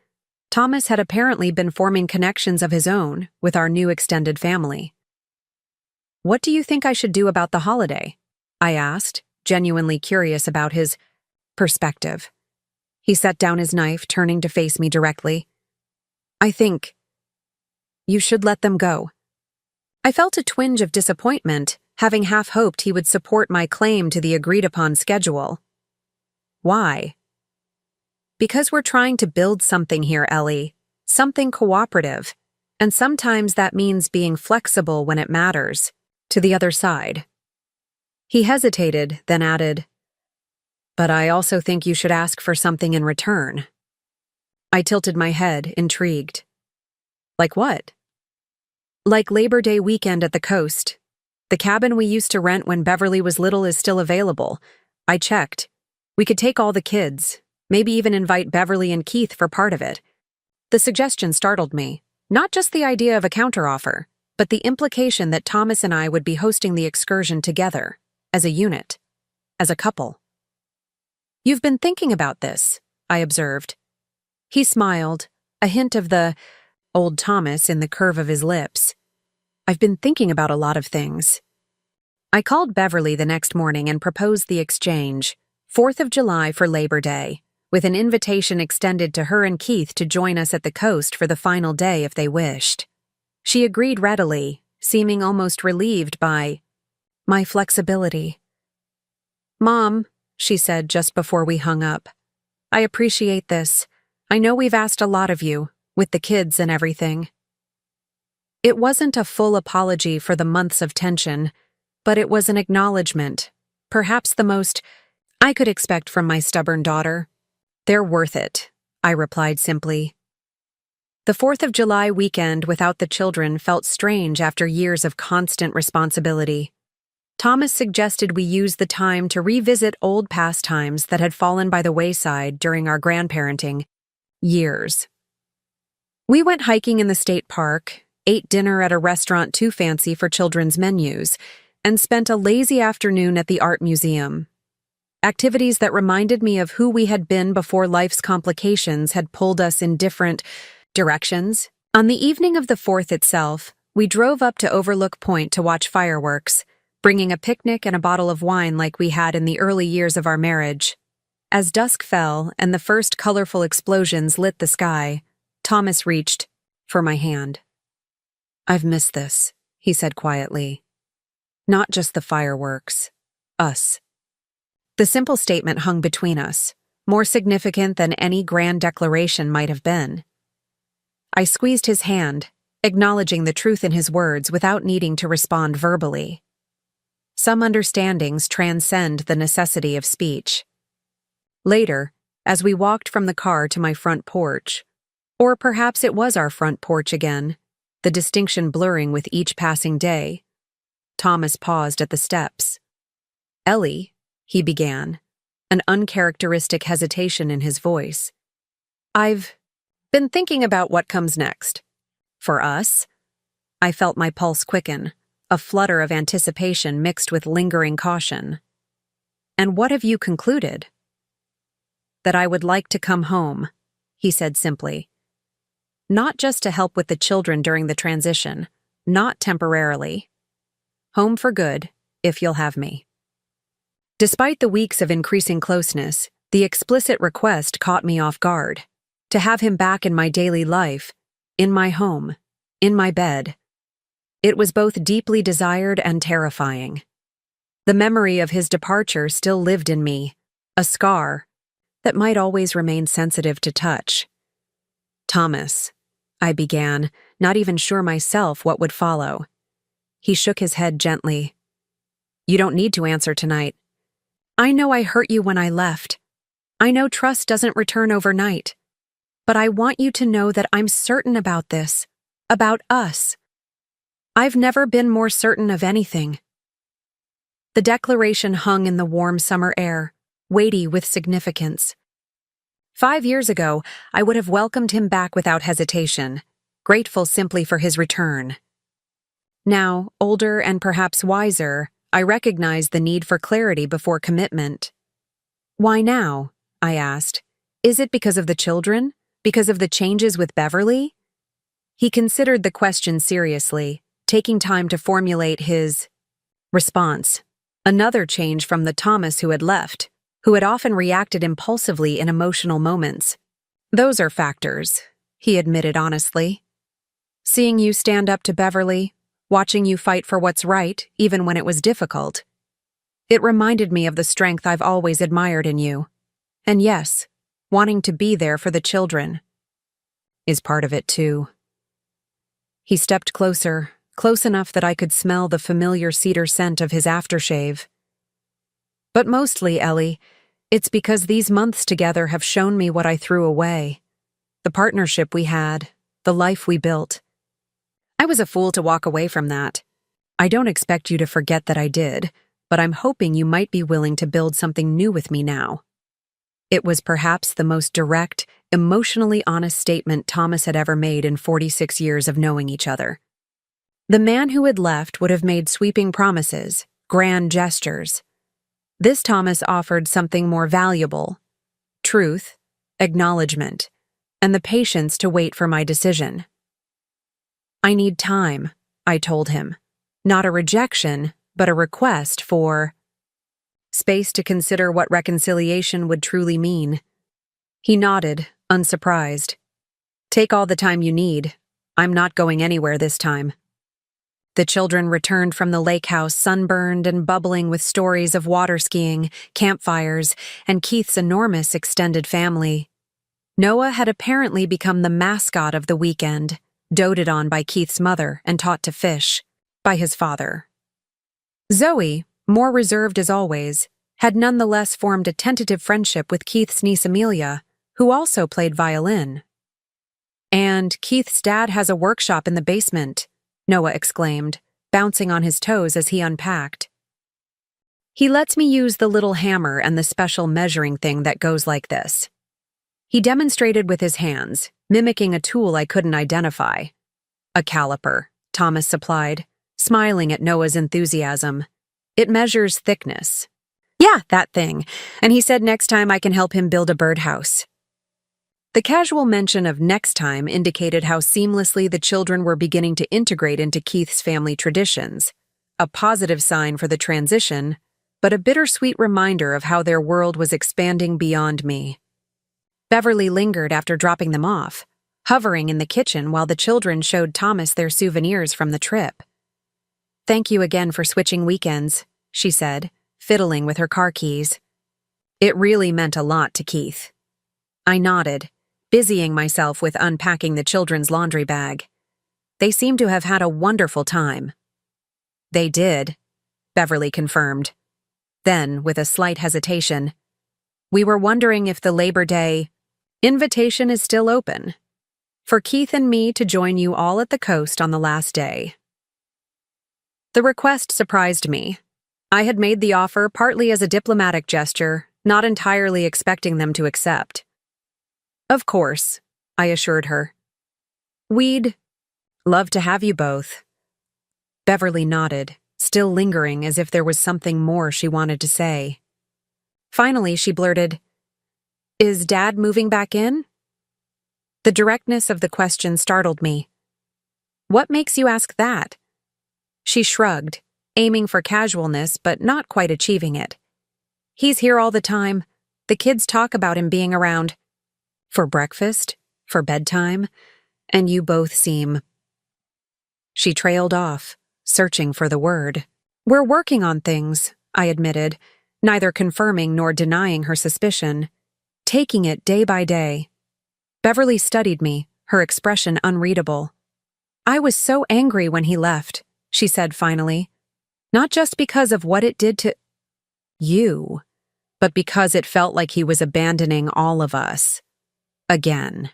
Thomas had apparently been forming connections of his own with our new extended family. "What do you think I should do about the holiday?" I asked, genuinely curious about his perspective. He set down his knife, turning to face me directly. "I think you should let them go." I felt a twinge of disappointment, having half hoped he would support my claim to the agreed-upon schedule. "Why?" "Because we're trying to build something here, Ellie. Something cooperative. And sometimes that means being flexible when it matters. To the other side." He hesitated, then added, "But I also think you should ask for something in return." I tilted my head, intrigued. "Like what?" "Like Labor Day weekend at the coast. The cabin we used to rent when Beverly was little is still available. I checked. We could take all the kids, maybe even invite Beverly and Keith for part of it." The suggestion startled me, not just the idea of a counteroffer, but the implication that Thomas and I would be hosting the excursion together, as a unit, as a couple. "You've been thinking about this," I observed. He smiled, a hint of the old Thomas in the curve of his lips. "I've been thinking about a lot of things." I called Beverly the next morning and proposed the exchange, 4th of July for Labor Day, with an invitation extended to her and Keith to join us at the coast for the final day if they wished. She agreed readily, seeming almost relieved by my flexibility. "Mom," she said just before we hung up, "I appreciate this. I know we've asked a lot of you, with the kids and everything." It wasn't a full apology for the months of tension, but it was an acknowledgement, perhaps the most I could expect from my stubborn daughter. "They're worth it," I replied simply. The 4th of July weekend without the children felt strange after years of constant responsibility. Thomas suggested we use the time to revisit old pastimes that had fallen by the wayside during our grandparenting years. We went hiking in the state park, ate dinner at a restaurant too fancy for children's menus, and spent a lazy afternoon at the art museum. Activities that reminded me of who we had been before life's complications had pulled us in different directions. On the evening of the 4th itself, we drove up to Overlook Point to watch fireworks, bringing a picnic and a bottle of wine like we had in the early years of our marriage. As dusk fell and the first colorful explosions lit the sky, Thomas reached for my hand. "I've missed this," he said quietly. "Not just the fireworks. Us." The simple statement hung between us, more significant than any grand declaration might have been. I squeezed his hand, acknowledging the truth in his words without needing to respond verbally. Some understandings transcend the necessity of speech. Later, as we walked from the car to my front porch, or perhaps it was our front porch again, the distinction blurring with each passing day, Thomas paused at the steps. "Ellie," he began, an uncharacteristic hesitation in his voice. "I've been thinking about what comes next. For us?" I felt my pulse quicken, a flutter of anticipation mixed with lingering caution. "And what have you concluded?" "That I would like to come home," he said simply. "Not just to help with the children during the transition, not temporarily. Home for good, if you'll have me." Despite the weeks of increasing closeness, the explicit request caught me off guard. To have him back in my daily life, in my home, in my bed. It was both deeply desired and terrifying. The memory of his departure still lived in me, a scar that might always remain sensitive to touch. "Thomas," I began, not even sure myself what would follow. He shook his head gently. "You don't need to answer tonight. I know I hurt you when I left. I know trust doesn't return overnight. But I want you to know that I'm certain about this, about us. I've never been more certain of anything." The declaration hung in the warm summer air, weighty with significance. 5 years ago, I would have welcomed him back without hesitation, grateful simply for his return. Now, older and perhaps wiser, I recognize the need for clarity before commitment. "Why now?" I asked. "Is it because of the children? Because of the changes with Beverly?" He considered the question seriously, taking time to formulate his response. Another change from the Thomas who had left, who had often reacted impulsively in emotional moments. "Those are factors," he admitted honestly. "Seeing you stand up to Beverly, watching you fight for what's right, even when it was difficult. It reminded me of the strength I've always admired in you. And yes, wanting to be there for the children is part of it too." He stepped closer, close enough that I could smell the familiar cedar scent of his aftershave. "But mostly, Ellie, it's because these months together have shown me what I threw away. The partnership we had, the life we built. I was a fool to walk away from that. I don't expect you to forget that I did, but I'm hoping you might be willing to build something new with me now." It was perhaps the most direct, emotionally honest statement Thomas had ever made in 46 years of knowing each other. The man who had left would have made sweeping promises, grand gestures. This Thomas offered something more valuable: truth, acknowledgement, and the patience to wait for my decision. "I need time," I told him. Not a rejection, but a request for space to consider what reconciliation would truly mean. He nodded, unsurprised. Take all the time you need. I'm not going anywhere this time. The children returned from the lake house sunburned and bubbling with stories of water skiing, campfires, and Keith's enormous extended family. Noah had apparently become the mascot of the weekend, doted on by Keith's mother and taught to fish by his father. Zoe, more reserved as always, had nonetheless formed a tentative friendship with Keith's niece Amelia, who also played violin. And Keith's dad has a workshop in the basement, Noah exclaimed, bouncing on his toes as he unpacked. He lets me use the little hammer and the special measuring thing that goes like this. He demonstrated with his hands, mimicking a tool I couldn't identify. A caliper, Thomas supplied, smiling at Noah's enthusiasm. It measures thickness. Yeah, that thing. And he said next time I can help him build a birdhouse. The casual mention of next time indicated how seamlessly the children were beginning to integrate into Keith's family traditions, a positive sign for the transition, but a bittersweet reminder of how their world was expanding beyond me. Beverly lingered after dropping them off, hovering in the kitchen while the children showed Thomas their souvenirs from the trip. Thank you again for switching weekends, she said, fiddling with her car keys. It really meant a lot to Keith. I nodded, busying myself with unpacking the children's laundry bag. They seemed to have had a wonderful time. They did, Beverly confirmed. Then, with a slight hesitation, we were wondering if the Labor Day invitation is still open for Keith and me to join you all at the coast on the last day. The request surprised me. I had made the offer partly as a diplomatic gesture, not entirely expecting them to accept. Of course, I assured her. We'd love to have you both. Beverly nodded, still lingering as if there was something more she wanted to say. Finally, she blurted, Is Dad moving back in? The directness of the question startled me. What makes you ask that? She shrugged, aiming for casualness but not quite achieving it. He's here all the time. The kids talk about him being around. For breakfast, for bedtime, and you both seem... She trailed off, searching for the word. We're working on things, I admitted, neither confirming nor denying her suspicion, taking it day by day. Beverly studied me, her expression unreadable. I was so angry when he left, she said finally. Not just because of what it did to you, but because it felt like he was abandoning all of us. Again.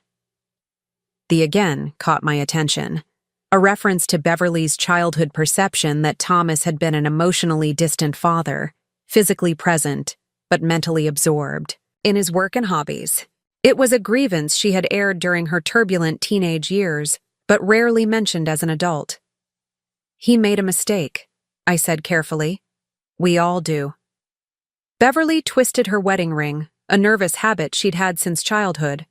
The again caught my attention, a reference to Beverly's childhood perception that Thomas had been an emotionally distant father, physically present, but mentally absorbed, in his work and hobbies. It was a grievance she had aired during her turbulent teenage years, but rarely mentioned as an adult. He made a mistake, I said carefully. We all do. Beverly twisted her wedding ring, a nervous habit she'd had since childhood.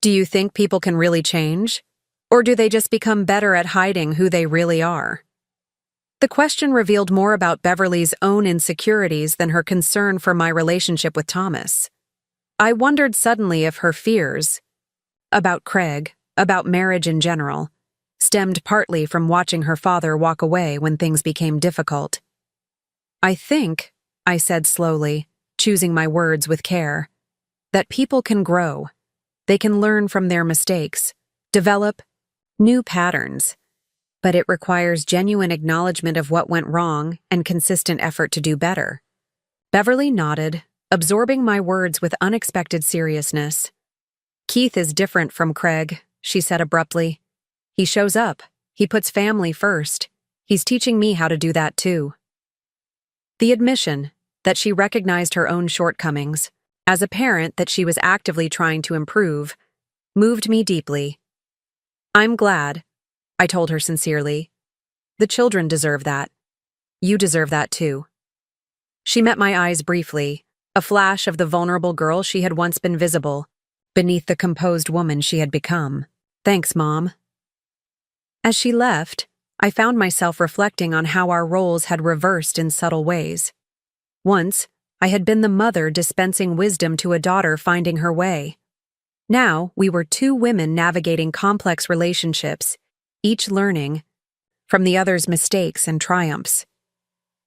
Do you think people can really change? Or do they just become better at hiding who they really are? The question revealed more about Beverly's own insecurities than her concern for my relationship with Thomas. I wondered suddenly if her fears, about Craig, about marriage in general, stemmed partly from watching her father walk away when things became difficult. I think, I said slowly, choosing my words with care, that people can grow. They can learn from their mistakes, develop new patterns, but it requires genuine acknowledgement of what went wrong and consistent effort to do better. Beverly nodded, absorbing my words with unexpected seriousness. Keith is different from Craig, she said abruptly. He shows up. He puts family first. He's teaching me how to do that too. The admission that she recognized her own shortcomings, as a parent that she was actively trying to improve, moved me deeply. I'm glad, I told her sincerely. The children deserve that. You deserve that too. She met my eyes briefly, a flash of the vulnerable girl she had once been visible, beneath the composed woman she had become. Thanks, Mom. As she left, I found myself reflecting on how our roles had reversed in subtle ways. Once, I had been the mother dispensing wisdom to a daughter finding her way. Now, we were two women navigating complex relationships, each learning from the other's mistakes and triumphs.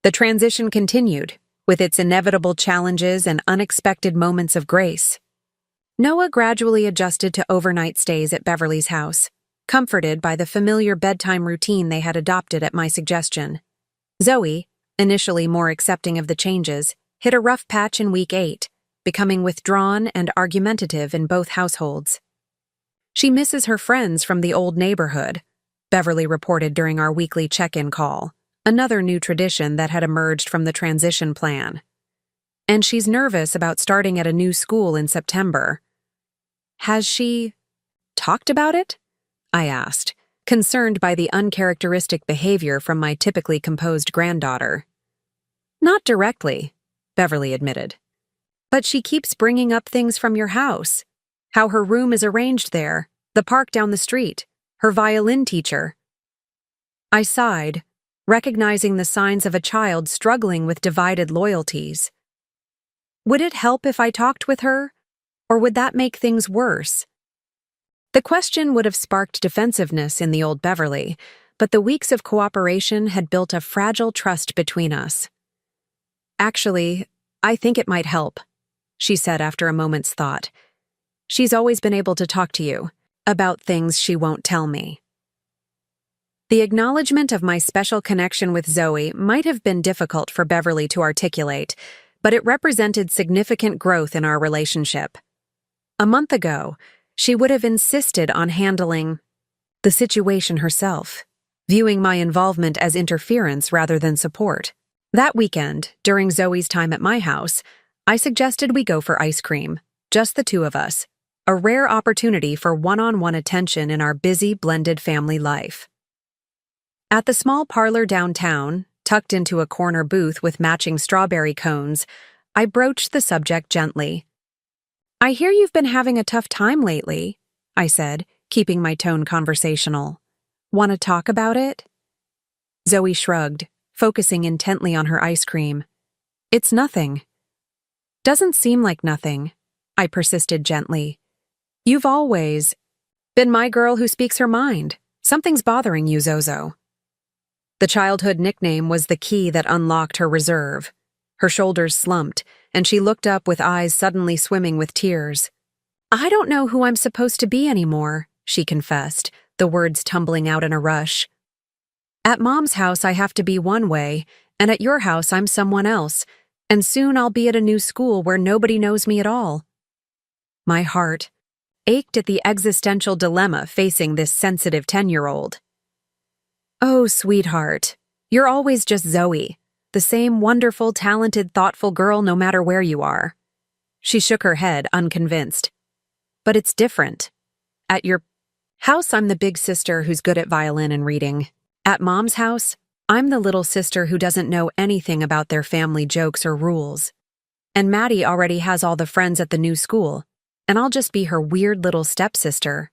The transition continued, with its inevitable challenges and unexpected moments of grace. Noah gradually adjusted to overnight stays at Beverly's house, comforted by the familiar bedtime routine they had adopted at my suggestion. Zoe, initially more accepting of the changes, hit a rough patch in week 8, becoming withdrawn and argumentative in both households. She misses her friends from the old neighborhood, Beverly reported during our weekly check-in call, another new tradition that had emerged from the transition plan. And she's nervous about starting at a new school in September. Has she talked about it? I asked, concerned by the uncharacteristic behavior from my typically composed granddaughter. Not directly, Beverly admitted. But she keeps bringing up things from your house. How her room is arranged there, the park down the street, her violin teacher. I sighed, recognizing the signs of a child struggling with divided loyalties. Would it help if I talked with her, or would that make things worse? The question would have sparked defensiveness in the old Beverly, but the weeks of cooperation had built a fragile trust between us. Actually, I think it might help, she said after a moment's thought. She's always been able to talk to you about things she won't tell me. The acknowledgement of my special connection with Zoe might have been difficult for Beverly to articulate, but it represented significant growth in our relationship. A month ago, she would have insisted on handling the situation herself, viewing my involvement as interference rather than support. That weekend, during Zoe's time at my house, I suggested we go for ice cream, just the two of us, a rare opportunity for one-on-one attention in our busy, blended family life. At the small parlor downtown, tucked into a corner booth with matching strawberry cones, I broached the subject gently. I hear you've been having a tough time lately, I said, keeping my tone conversational. Want to talk about it? Zoe shrugged, focusing intently on her ice cream. It's nothing. Doesn't seem like nothing, I persisted gently. You've always been my girl who speaks her mind. Something's bothering you, Zozo. The childhood nickname was the key that unlocked her reserve. Her shoulders slumped, and she looked up with eyes suddenly swimming with tears. I don't know who I'm supposed to be anymore, she confessed, the words tumbling out in a rush. At Mom's house I have to be one way, and at your house I'm someone else, and soon I'll be at a new school where nobody knows me at all. My heart ached at the existential dilemma facing this sensitive 10-year-old. Oh, sweetheart, you're always just Zoe, the same wonderful, talented, thoughtful girl no matter where you are. She shook her head, unconvinced. But it's different. At your house, I'm the big sister who's good at violin and reading. At Mom's house, I'm the little sister who doesn't know anything about their family jokes or rules. And Maddie already has all the friends at the new school, and I'll just be her weird little stepsister.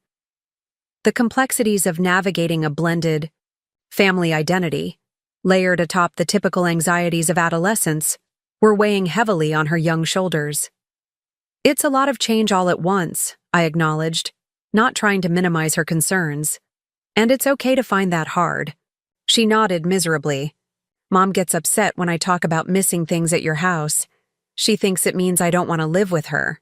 The complexities of navigating a blended family identity, layered atop the typical anxieties of adolescence, were weighing heavily on her young shoulders. It's a lot of change all at once, I acknowledged, not trying to minimize her concerns. And it's okay to find that hard. She nodded miserably. Mom gets upset when I talk about missing things at your house. She thinks it means I don't want to live with her.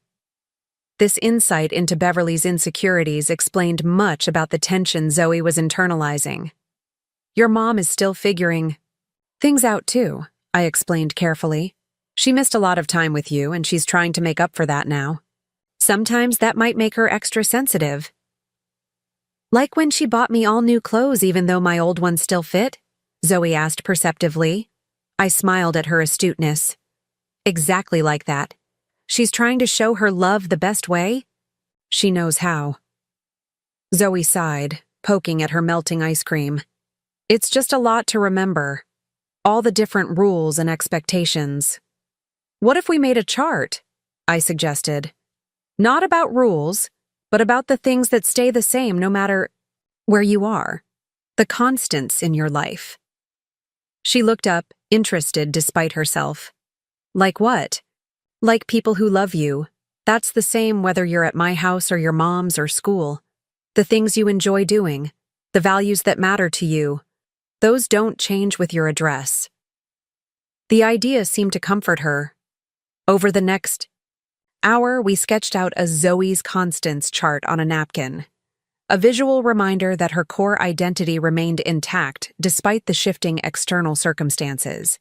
This insight into Beverly's insecurities explained much about the tension Zoe was internalizing. Your mom is still figuring things out too, I explained carefully. She missed a lot of time with you, and she's trying to make up for that now. Sometimes that might make her extra sensitive. Like when she bought me all new clothes even though my old ones still fit? Zoe asked perceptively. I smiled at her astuteness. Exactly like that. She's trying to show her love the best way. She knows how. Zoe sighed, poking at her melting ice cream. It's just a lot to remember. All the different rules and expectations. What if we made a chart? I suggested. Not about rules, but about the things that stay the same no matter where you are. The constants in your life. She looked up, interested despite herself. Like what? Like people who love you. That's the same whether you're at my house or your mom's or school. The things you enjoy doing, the values that matter to you, those don't change with your address. The idea seemed to comfort her. Over the next hour, we sketched out a Zoe's Constants chart on a napkin, a visual reminder that her core identity remained intact despite the shifting external circumstances.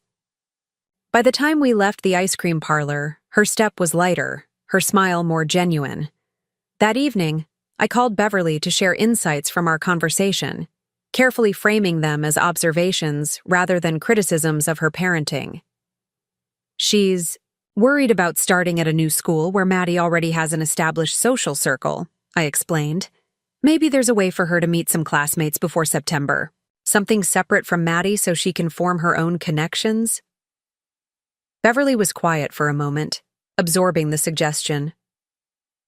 By the time we left the ice cream parlor, her step was lighter, her smile more genuine. That evening, I called Beverly to share insights from our conversation, carefully framing them as observations rather than criticisms of her parenting. She's worried about starting at a new school where Maddie already has an established social circle, I explained. Maybe there's a way for her to meet some classmates before September. Something separate from Maddie so she can form her own connections? Beverly was quiet for a moment, absorbing the suggestion.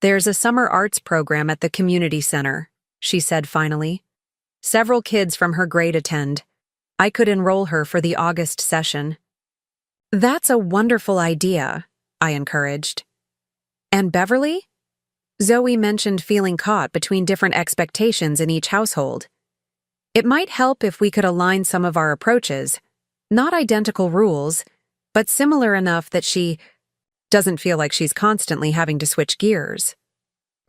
There's a summer arts program at the community center, she said finally. Several kids from her grade attend. I could enroll her for the August session. That's a wonderful idea, I encouraged. And Beverly? Zoe mentioned feeling caught between different expectations in each household. It might help if we could align some of our approaches, not identical rules, but similar enough that she doesn't feel like she's constantly having to switch gears.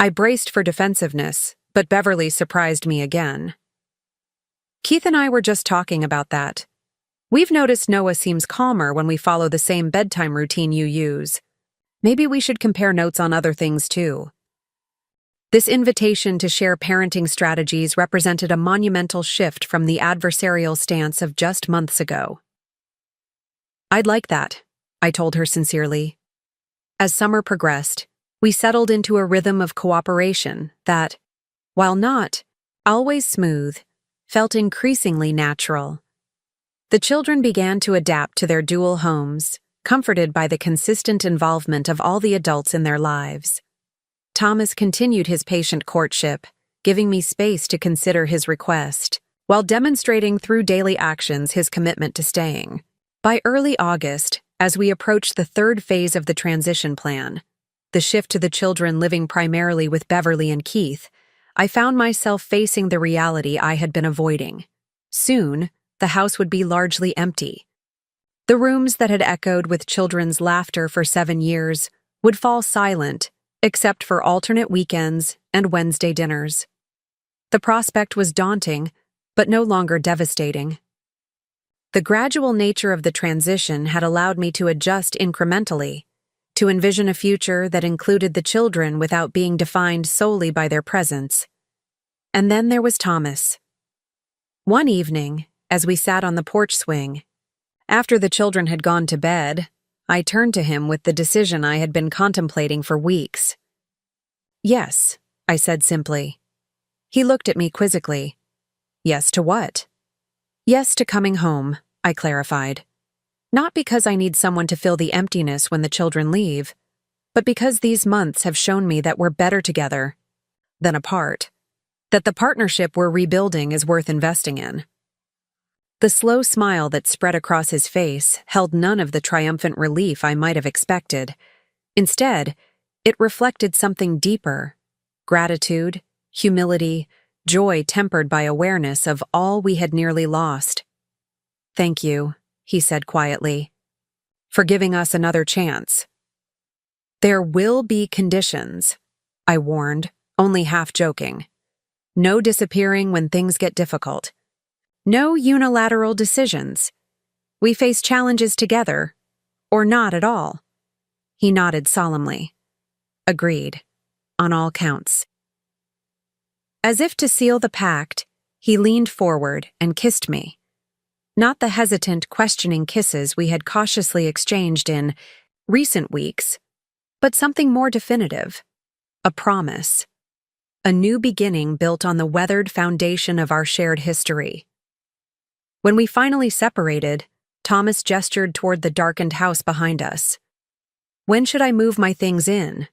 I braced for defensiveness, but Beverly surprised me again. Keith and I were just talking about that. We've noticed Noah seems calmer when we follow the same bedtime routine you use. Maybe we should compare notes on other things too. This invitation to share parenting strategies represented a monumental shift from the adversarial stance of just months ago. I'd like that, I told her sincerely. As summer progressed, we settled into a rhythm of cooperation that, while not always smooth, felt increasingly natural. The children began to adapt to their dual homes, comforted by the consistent involvement of all the adults in their lives. Thomas continued his patient courtship, giving me space to consider his request, while demonstrating through daily actions his commitment to staying. By early August, as we approached the third phase of the transition plan, the shift to the children living primarily with Beverly and Keith, I found myself facing the reality I had been avoiding. Soon, the house would be largely empty. The rooms that had echoed with children's laughter for 7 years would fall silent, except for alternate weekends and Wednesday dinners. The prospect was daunting, but no longer devastating. The gradual nature of the transition had allowed me to adjust incrementally, to envision a future that included the children without being defined solely by their presence. And then there was Thomas. One evening, as we sat on the porch swing, after the children had gone to bed, I turned to him with the decision I had been contemplating for weeks. Yes, I said simply. He looked at me quizzically. Yes to what? Yes to coming home, I clarified. Not because I need someone to fill the emptiness when the children leave, but because these months have shown me that we're better together than apart, that the partnership we're rebuilding is worth investing in. The slow smile that spread across his face held none of the triumphant relief I might have expected. Instead, it reflected something deeper: gratitude, humility, joy tempered by awareness of all we had nearly lost. Thank you, he said quietly, for giving us another chance. There will be conditions, I warned, only half joking. No disappearing when things get difficult. No unilateral decisions. We face challenges together, or not at all. He nodded solemnly. Agreed, on all counts. As if to seal the pact, he leaned forward and kissed me. Not the hesitant, questioning kisses we had cautiously exchanged in recent weeks, but something more definitive. A promise. A new beginning built on the weathered foundation of our shared history. When we finally separated, Thomas gestured toward the darkened house behind us. When should I move my things in?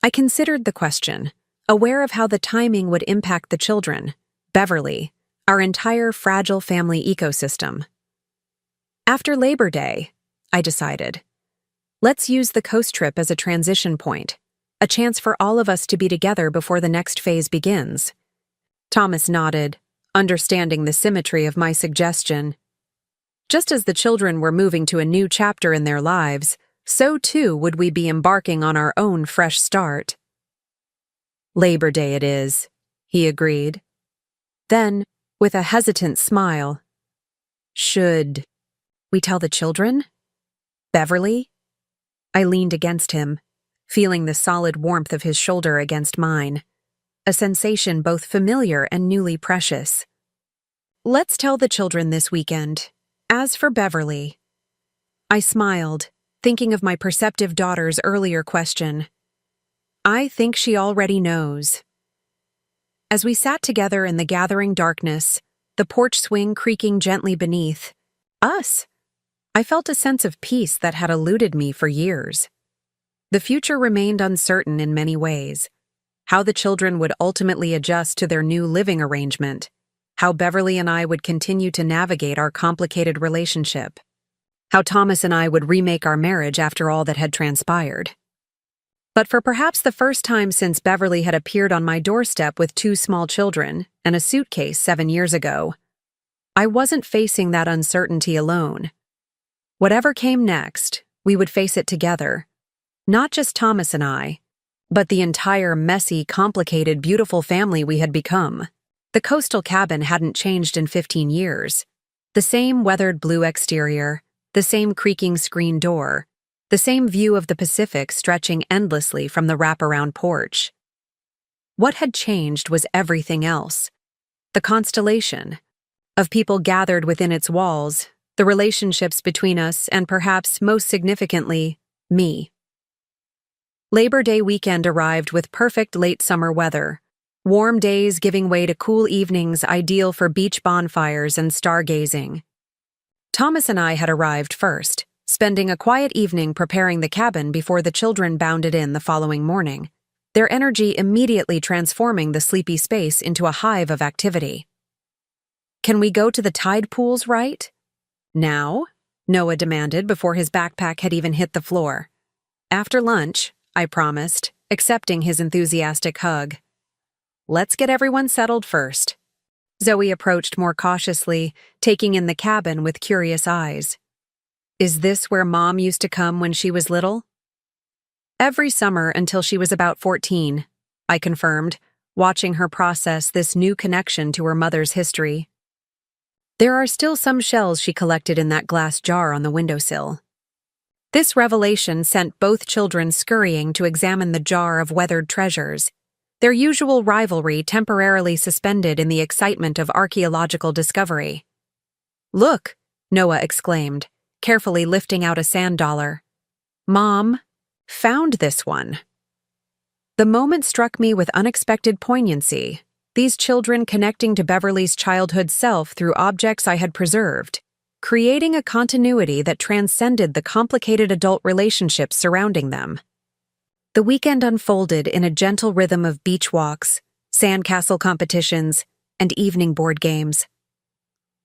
I considered the question, aware of how the timing would impact the children, Beverly, our entire fragile family ecosystem. After Labor Day, I decided, let's use the coast trip as a transition point, a chance for all of us to be together before the next phase begins. Thomas nodded, understanding the symmetry of my suggestion. Just as the children were moving to a new chapter in their lives, so too would we be embarking on our own fresh start. Labor Day it is, he agreed. Then, with a hesitant smile, should we tell the children? Beverly? I leaned against him, feeling the solid warmth of his shoulder against mine, a sensation both familiar and newly precious. Let's tell the children this weekend. As for Beverly, I smiled, thinking of my perceptive daughter's earlier question. I think she already knows. As we sat together in the gathering darkness, the porch swing creaking gently beneath us, I felt a sense of peace that had eluded me for years. The future remained uncertain in many ways. How the children would ultimately adjust to their new living arrangement, how Beverly and I would continue to navigate our complicated relationship, how Thomas and I would remake our marriage after all that had transpired. But for perhaps the first time since Beverly had appeared on my doorstep with 2 small children and a suitcase 7 years ago, I wasn't facing that uncertainty alone. Whatever came next, we would face it together. Not just Thomas and I, but the entire messy, complicated, beautiful family we had become. The coastal cabin hadn't changed in 15 years. The same weathered blue exterior, the same creaking screen door, the same view of the Pacific stretching endlessly from the wraparound porch. What had changed was everything else. The constellation of people gathered within its walls, the relationships between us, and perhaps most significantly, me. Labor Day weekend arrived with perfect late summer weather, warm days giving way to cool evenings ideal for beach bonfires and stargazing. Thomas and I had arrived first, spending a quiet evening preparing the cabin before the children bounded in the following morning, their energy immediately transforming the sleepy space into a hive of activity. Can we go to the tide pools right now? Noah demanded before his backpack had even hit the floor. After lunch, I promised, accepting his enthusiastic hug. Let's get everyone settled first. Zoe approached more cautiously, taking in the cabin with curious eyes. Is this where Mom used to come when she was little? Every summer until she was about 14, I confirmed, watching her process this new connection to her mother's history. There are still some shells she collected in that glass jar on the windowsill. This revelation sent both children scurrying to examine the jar of weathered treasures, their usual rivalry temporarily suspended in the excitement of archaeological discovery. Look, Noah exclaimed, carefully lifting out a sand dollar. Mom found this one. The moment struck me with unexpected poignancy, these children connecting to Beverly's childhood self through objects I had preserved, creating a continuity that transcended the complicated adult relationships surrounding them. The weekend unfolded in a gentle rhythm of beach walks, sandcastle competitions, and evening board games.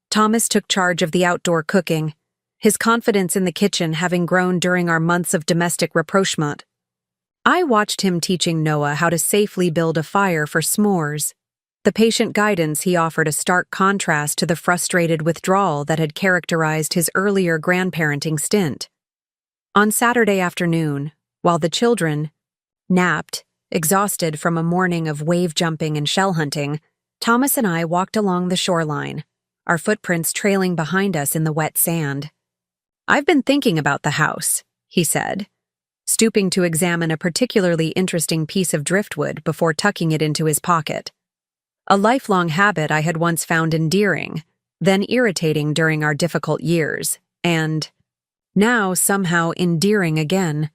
Thomas took charge of the outdoor cooking, his confidence in the kitchen having grown during our months of domestic rapprochement. I watched him teaching Noah how to safely build a fire for s'mores, the patient guidance he offered a stark contrast to the frustrated withdrawal that had characterized his earlier grandparenting stint. On Saturday afternoon, while the children napped, exhausted from a morning of wave jumping and shell hunting, Thomas and I walked along the shoreline, our footprints trailing behind us in the wet sand. I've been thinking about the house, he said, stooping to examine a particularly interesting piece of driftwood before tucking it into his pocket. A lifelong habit I had once found endearing, then irritating during our difficult years, and now somehow endearing again.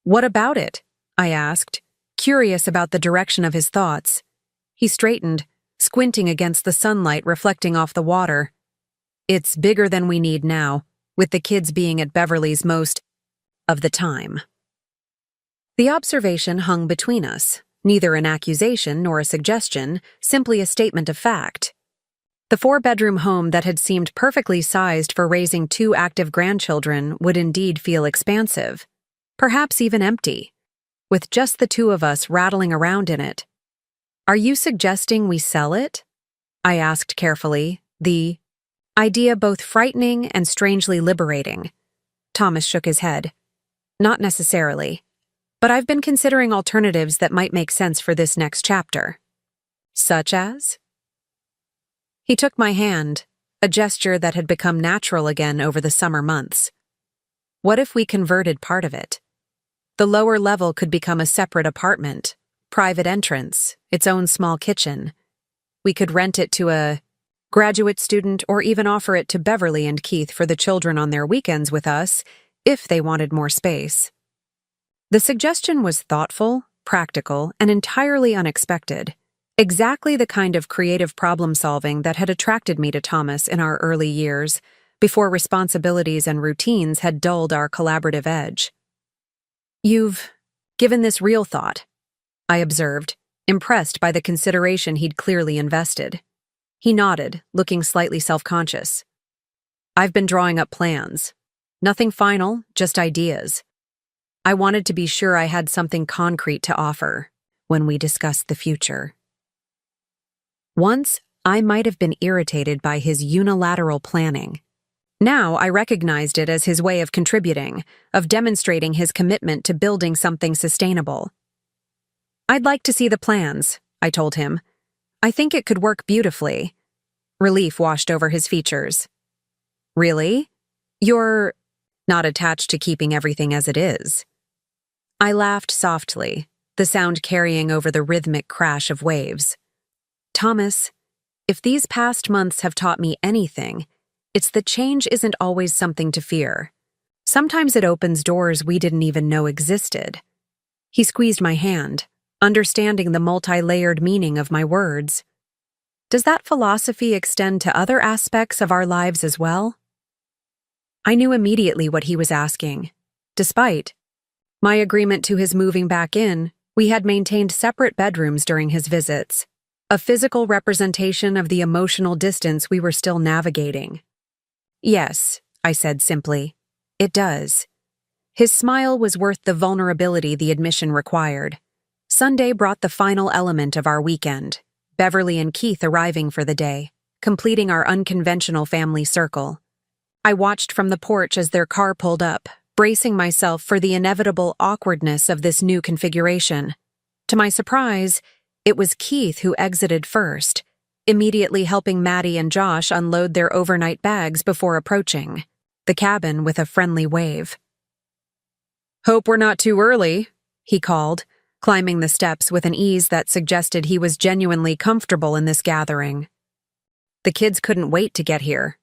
What about it? I asked, curious about the direction of his thoughts. He straightened, squinting against the sunlight reflecting off the water. It's bigger than we need now, with the kids being at Beverly's most of the time. The observation hung between us, neither an accusation nor a suggestion, simply a statement of fact. The four-bedroom home that had seemed perfectly sized for raising two active grandchildren would indeed feel expansive, perhaps even empty, with just the two of us rattling around in it. "Are you suggesting we sell it?" I asked carefully, the idea both frightening and strangely liberating. Thomas shook his head. "Not necessarily, but I've been considering alternatives that might make sense for this next chapter." "Such as?" He took my hand, a gesture that had become natural again over the summer months. "What if we converted part of it? The lower level could become a separate apartment, private entrance, its own small kitchen. We could rent it to a graduate student or even offer it to Beverly and Keith for the children on their weekends with us, if they wanted more space." The suggestion was thoughtful, practical, and entirely unexpected. Exactly the kind of creative problem-solving that had attracted me to Thomas in our early years, before responsibilities and routines had dulled our collaborative edge. "You've given this real thought," I observed, impressed by the consideration he'd clearly invested. He nodded, looking slightly self-conscious. "I've been drawing up plans. Nothing final, just ideas. I wanted to be sure I had something concrete to offer when we discussed the future." Once, I might have been irritated by his unilateral planning. Now, I recognized it as his way of contributing, of demonstrating his commitment to building something sustainable. "I'd like to see the plans," I told him. "I think it could work beautifully." Relief washed over his features. "Really? You're not attached to keeping everything as it is?" I laughed softly, the sound carrying over the rhythmic crash of waves. "Thomas, if these past months have taught me anything, it's that change isn't always something to fear. Sometimes it opens doors we didn't even know existed." He squeezed my hand, understanding the multi-layered meaning of my words. "Does that philosophy extend to other aspects of our lives as well?" I knew immediately what he was asking. Despite my agreement to his moving back in, we had maintained separate bedrooms during his visits, a physical representation of the emotional distance we were still navigating. "Yes," I said simply, "it does." His smile was worth the vulnerability the admission required. Sunday brought the final element of our weekend, Beverly and Keith arriving for the day, completing our unconventional family circle. I watched from the porch as their car pulled up, bracing myself for the inevitable awkwardness of this new configuration. To my surprise, it was Keith who exited first, immediately helping Maddie and Josh unload their overnight bags before approaching the cabin with a friendly wave. "Hope we're not too early," he called, climbing the steps with an ease that suggested he was genuinely comfortable in this gathering. "The kids couldn't wait to get here."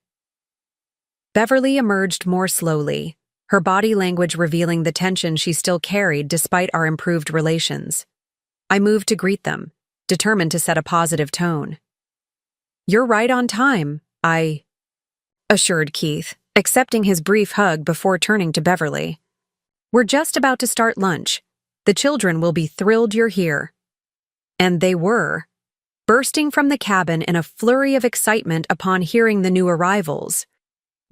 Beverly emerged more slowly, her body language revealing the tension she still carried despite our improved relations. I moved to greet them, determined to set a positive tone. "You're right on time," I assured Keith, accepting his brief hug before turning to Beverly. "We're just about to start lunch. The children will be thrilled you're here." And they were, bursting from the cabin in a flurry of excitement upon hearing the new arrivals.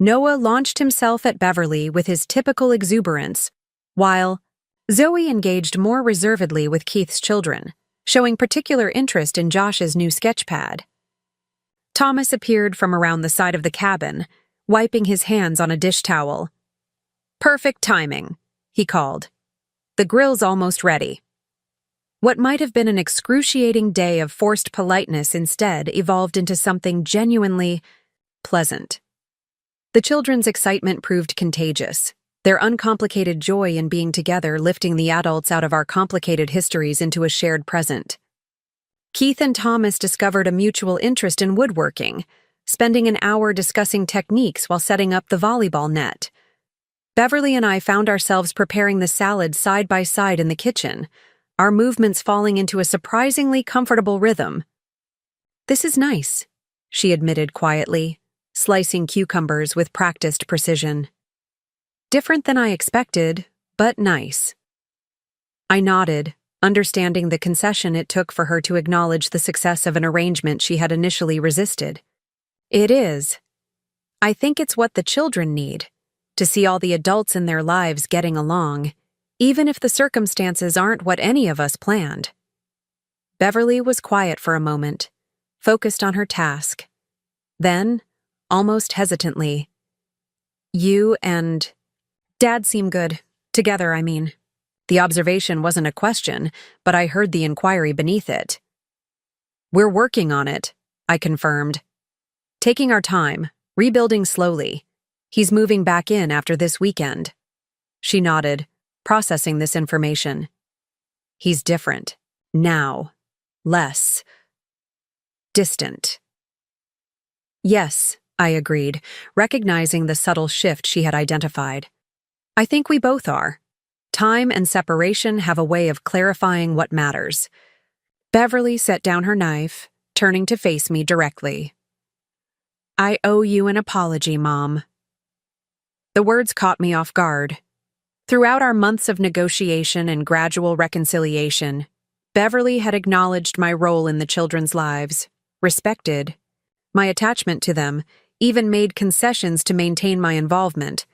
Noah launched himself at Beverly with his typical exuberance, while Zoe engaged more reservedly with Keith's children, showing particular interest in Josh's new sketchpad. Thomas appeared from around the side of the cabin, wiping his hands on a dish towel. "Perfect timing," he called. "The grill's almost ready." What might have been an excruciating day of forced politeness instead evolved into something genuinely pleasant. The children's excitement proved contagious, their uncomplicated joy in being together lifting the adults out of our complicated histories into a shared present. Keith and Thomas discovered a mutual interest in woodworking, spending an hour discussing techniques while setting up the volleyball net. Beverly and I found ourselves preparing the salad side by side in the kitchen, our movements falling into a surprisingly comfortable rhythm. "This is nice," she admitted quietly, slicing cucumbers with practiced precision. "Different than I expected, but nice." I nodded, understanding the concession it took for her to acknowledge the success of an arrangement she had initially resisted. It is. I think it's what the children need, to see all the adults in their lives getting along, even if the circumstances aren't what any of us planned. Beverly was quiet for a moment, focused on her task. Then, almost hesitantly, "You and Dad seem good. Together, I mean." The observation wasn't a question, but I heard the inquiry beneath it. "We're working on it," I confirmed. "Taking our time, rebuilding slowly. He's moving back in after this weekend." She nodded, processing this information. "He's different. Now. Less. Distant." "Yes," I agreed, recognizing the subtle shift she had identified. "I think we both are. Time and separation have a way of clarifying what matters." Beverly set down her knife, turning to face me directly. "I owe you an apology, Mom." The words caught me off guard. Throughout our months of negotiation and gradual reconciliation, Beverly had acknowledged my role in the children's lives, respected my attachment to them, even made concessions to maintain my involvement,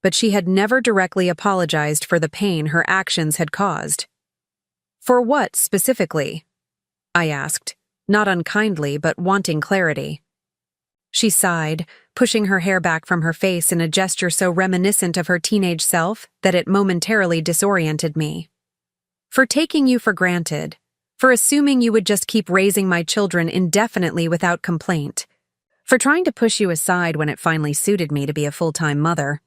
but she had never directly apologized for the pain her actions had caused. "For what, specifically?" I asked, not unkindly but wanting clarity. She sighed, pushing her hair back from her face in a gesture so reminiscent of her teenage self that it momentarily disoriented me. "For taking you for granted, for assuming you would just keep raising my children indefinitely without complaint, for trying to push you aside when it finally suited me to be a full-time mother."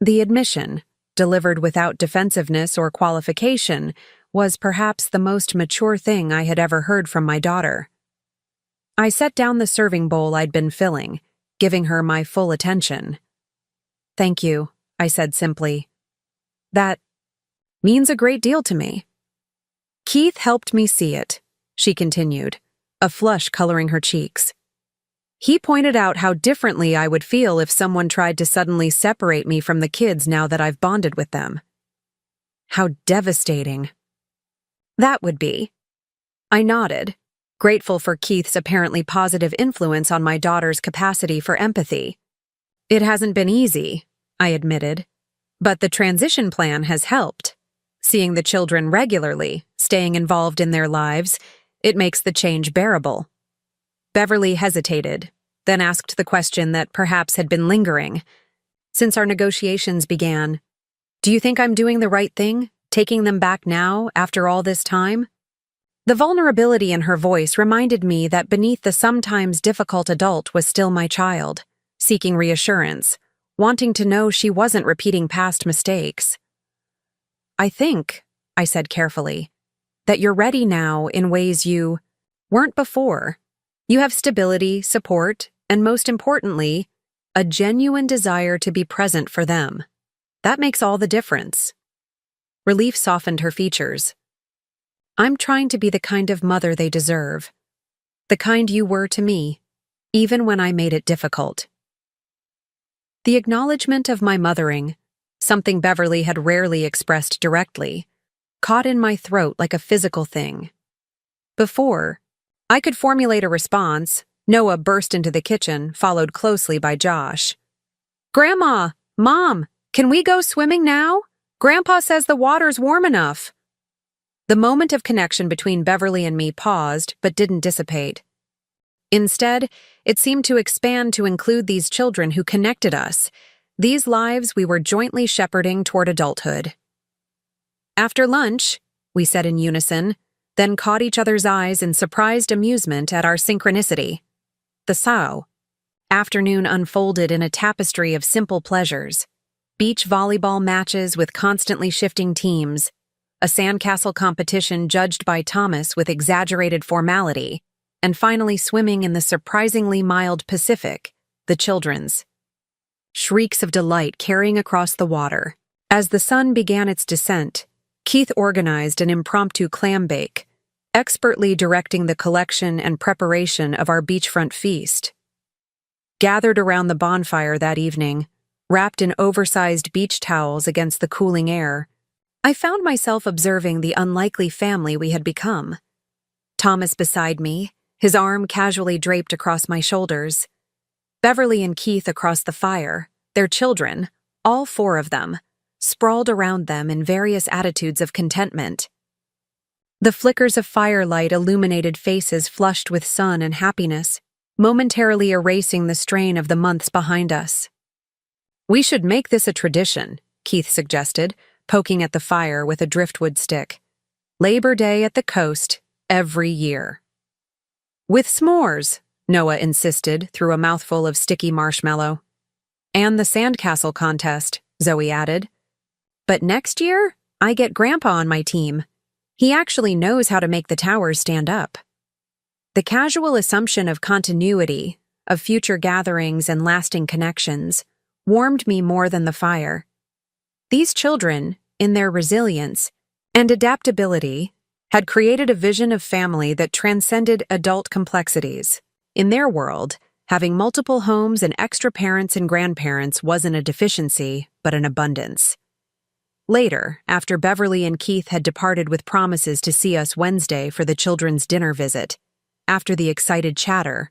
The admission, delivered without defensiveness or qualification, was perhaps the most mature thing I had ever heard from my daughter. I set down the serving bowl I'd been filling, giving her my full attention. "Thank you," I said simply. "That means a great deal to me." "Keith helped me see it," she continued, a flush coloring her cheeks. "He pointed out how differently I would feel if someone tried to suddenly separate me from the kids now that I've bonded with them. How devastating that would be." I nodded, grateful for Keith's apparently positive influence on my daughter's capacity for empathy. "It hasn't been easy," I admitted, "but the transition plan has helped. Seeing the children regularly, staying involved in their lives, it makes the change bearable." Beverly hesitated, then asked the question that perhaps had been lingering. "Since our negotiations began, do you think I'm doing the right thing, taking them back now, after all this time?" The vulnerability in her voice reminded me that beneath the sometimes difficult adult was still my child, seeking reassurance, wanting to know she wasn't repeating past mistakes. "I think," I said carefully, "that you're ready now in ways you weren't before. You have stability, support, and most importantly, a genuine desire to be present for them. That makes all the difference." Relief softened her features. "I'm trying to be the kind of mother they deserve. The kind you were to me, even when I made it difficult." The acknowledgement of my mothering, something Beverly had rarely expressed directly, caught in my throat like a physical thing. Before I could formulate a response, Noah burst into the kitchen, followed closely by Josh. "Grandma! Mom! Can we go swimming now? Grandpa says the water's warm enough." The moment of connection between Beverly and me paused, but didn't dissipate. Instead, it seemed to expand to include these children who connected us, these lives we were jointly shepherding toward adulthood. "After lunch," we said in unison, then caught each other's eyes in surprised amusement at our synchronicity. The afternoon unfolded in a tapestry of simple pleasures. Beach volleyball matches with constantly shifting teams, a sandcastle competition judged by Thomas with exaggerated formality, and finally swimming in the surprisingly mild Pacific, the children's. Shrieks of delight carrying across the water. As the sun began its descent, Keith organized an impromptu clam bake, expertly directing the collection and preparation of our beachfront feast. Gathered around the bonfire that evening, wrapped in oversized beach towels against the cooling air, I found myself observing the unlikely family we had become. Thomas beside me, his arm casually draped across my shoulders, Beverly and Keith across the fire, their children, all four of them, sprawled around them in various attitudes of contentment. The flickers of firelight illuminated faces flushed with sun and happiness, momentarily erasing the strain of the months behind us. "We should make this a tradition," Keith suggested, poking at the fire with a driftwood stick. "Labor Day at the coast, every year." "With s'mores," Noah insisted through a mouthful of sticky marshmallow. "And the sandcastle contest," Zoe added. "But next year, I get Grandpa on my team. He actually knows how to make the towers stand up." The casual assumption of continuity, of future gatherings and lasting connections, warmed me more than the fire. These children, in their resilience and adaptability, had created a vision of family that transcended adult complexities. In their world, having multiple homes and extra parents and grandparents wasn't a deficiency, but an abundance. Later, after Beverly and Keith had departed with promises to see us Wednesday for the children's dinner visit, after the excited chatter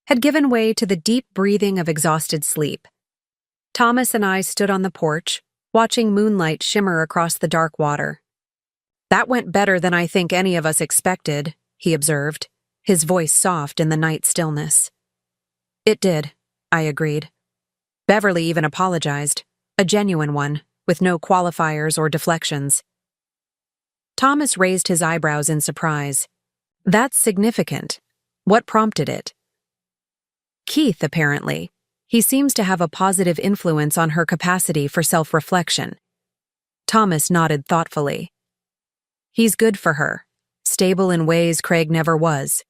had given way to the deep breathing of exhausted sleep, Thomas and I stood on the porch, watching moonlight shimmer across the dark water. "That went better than I think any of us expected," he observed, his voice soft in the night stillness. "It did," I agreed. Beverly even apologized, a genuine one, with no qualifiers or deflections. Thomas raised his eyebrows in surprise. "That's significant. What prompted it?" "Keith, apparently. He seems to have a positive influence on her capacity for self-reflection." Thomas nodded thoughtfully. "He's good for her, stable in ways Craig never was."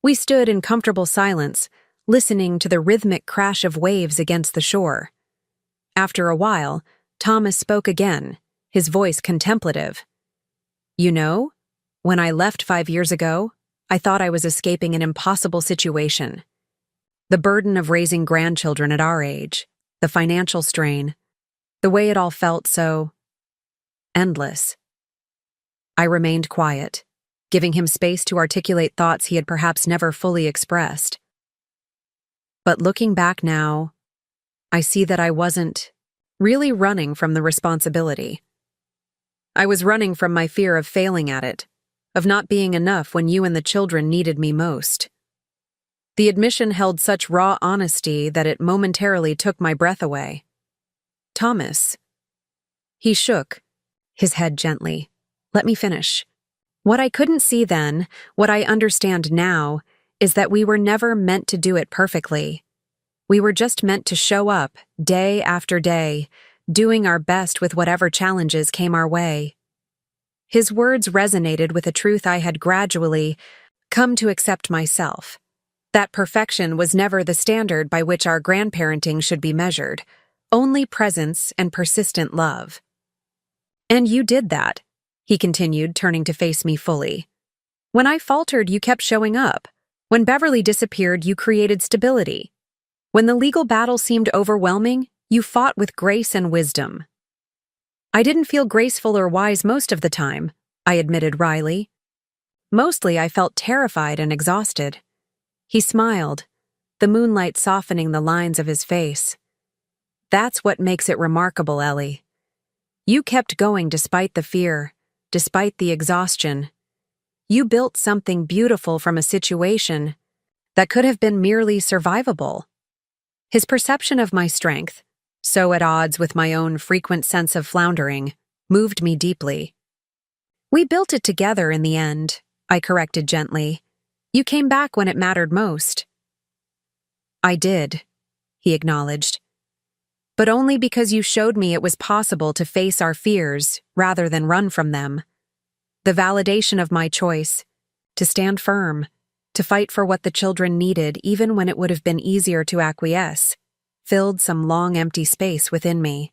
We stood in comfortable silence, listening to the rhythmic crash of waves against the shore. After a while, Thomas spoke again, his voice contemplative. "You know, when I left 5 years ago, I thought I was escaping an impossible situation. The burden of raising grandchildren at our age, the financial strain, the way it all felt so endless." I remained quiet, giving him space to articulate thoughts he had perhaps never fully expressed. But looking back now, I see that I wasn't really running from the responsibility. I was running from my fear of failing at it, of not being enough when you and the children needed me most. The admission held such raw honesty that it momentarily took my breath away. "Thomas." He shook, his head gently. "Let me finish. What I couldn't see then, what I understand now, is that we were never meant to do it perfectly. We were just meant to show up, day after day, doing our best with whatever challenges came our way." His words resonated with a truth I had gradually come to accept myself. That perfection was never the standard by which our grandparenting should be measured, only presence and persistent love. "And you did that," he continued, turning to face me fully. "When I faltered, you kept showing up. When Beverly disappeared, you created stability. When the legal battle seemed overwhelming, you fought with grace and wisdom." "I didn't feel graceful or wise most of the time," I admitted wryly. "Mostly I felt terrified and exhausted." He smiled, the moonlight softening the lines of his face. "That's what makes it remarkable, Ellie. You kept going despite the fear, despite the exhaustion. You built something beautiful from a situation that could have been merely survivable." His perception of my strength, so at odds with my own frequent sense of floundering, moved me deeply. "We built it together in the end," I corrected gently. "You came back when it mattered most." "I did," he acknowledged. "But only because you showed me it was possible to face our fears rather than run from them. The validation of my choice, to stand firm, to fight for what the children needed even when it would have been easier to acquiesce, filled some long empty space within me.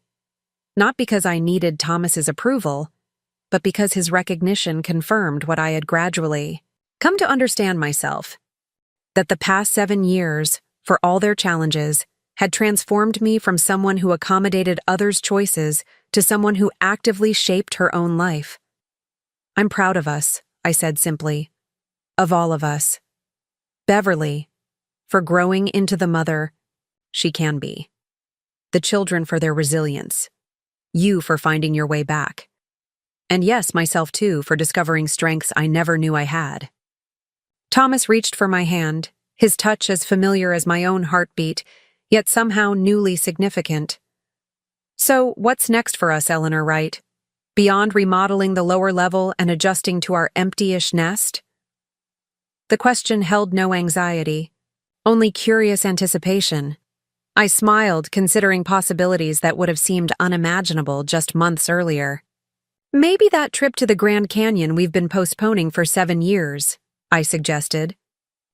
Not because I needed Thomas's approval, but because his recognition confirmed what I had gradually come to understand myself, that the past 7 years, for all their challenges, had transformed me from someone who accommodated others' choices to someone who actively shaped her own life. "I'm proud of us," I said simply. "Of all of us. Beverly, for growing into the mother she can be. The children for their resilience. You for finding your way back. And yes, myself too, for discovering strengths I never knew I had. Thomas reached for my hand, his touch as familiar as my own heartbeat, yet somehow newly significant. So, what's next for us, Eleanor Wright? Beyond remodeling the lower level and adjusting to our empty-ish nest? The question held no anxiety, only curious anticipation. I smiled, considering possibilities that would have seemed unimaginable just months earlier. Maybe that trip to the Grand Canyon we've been postponing for 7 years, I suggested.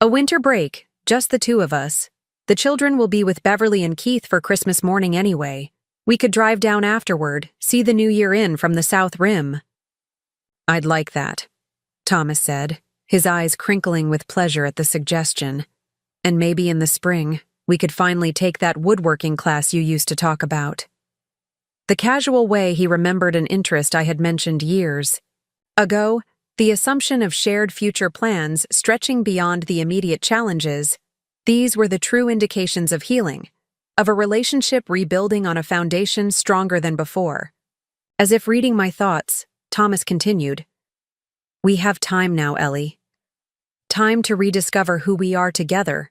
A winter break, just the two of us. The children will be with Beverly and Keith for Christmas morning anyway. We could drive down afterward, see the new year in from the South Rim. I'd like that, Thomas said, his eyes crinkling with pleasure at the suggestion. And maybe in the spring, we could finally take that woodworking class you used to talk about. The casual way he remembered an interest I had mentioned years ago, the assumption of shared future plans stretching beyond the immediate challenges, these were the true indications of healing, of a relationship rebuilding on a foundation stronger than before. As if reading my thoughts, Thomas continued, "We have time now, Ellie. Time to rediscover who we are together,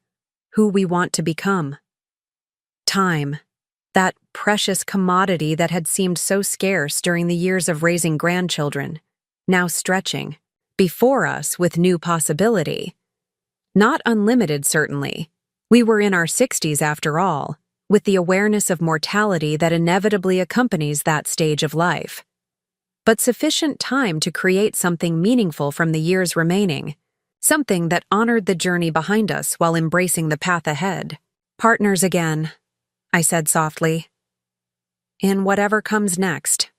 who we want to become. Time, that precious commodity that had seemed so scarce during the years of raising grandchildren, now stretching before us with new possibility. Not unlimited, certainly. We were in our 60s after all, with the awareness of mortality that inevitably accompanies that stage of life. But sufficient time to create something meaningful from the years remaining, something that honored the journey behind us while embracing the path ahead. Partners again," I said softly. "In whatever comes next."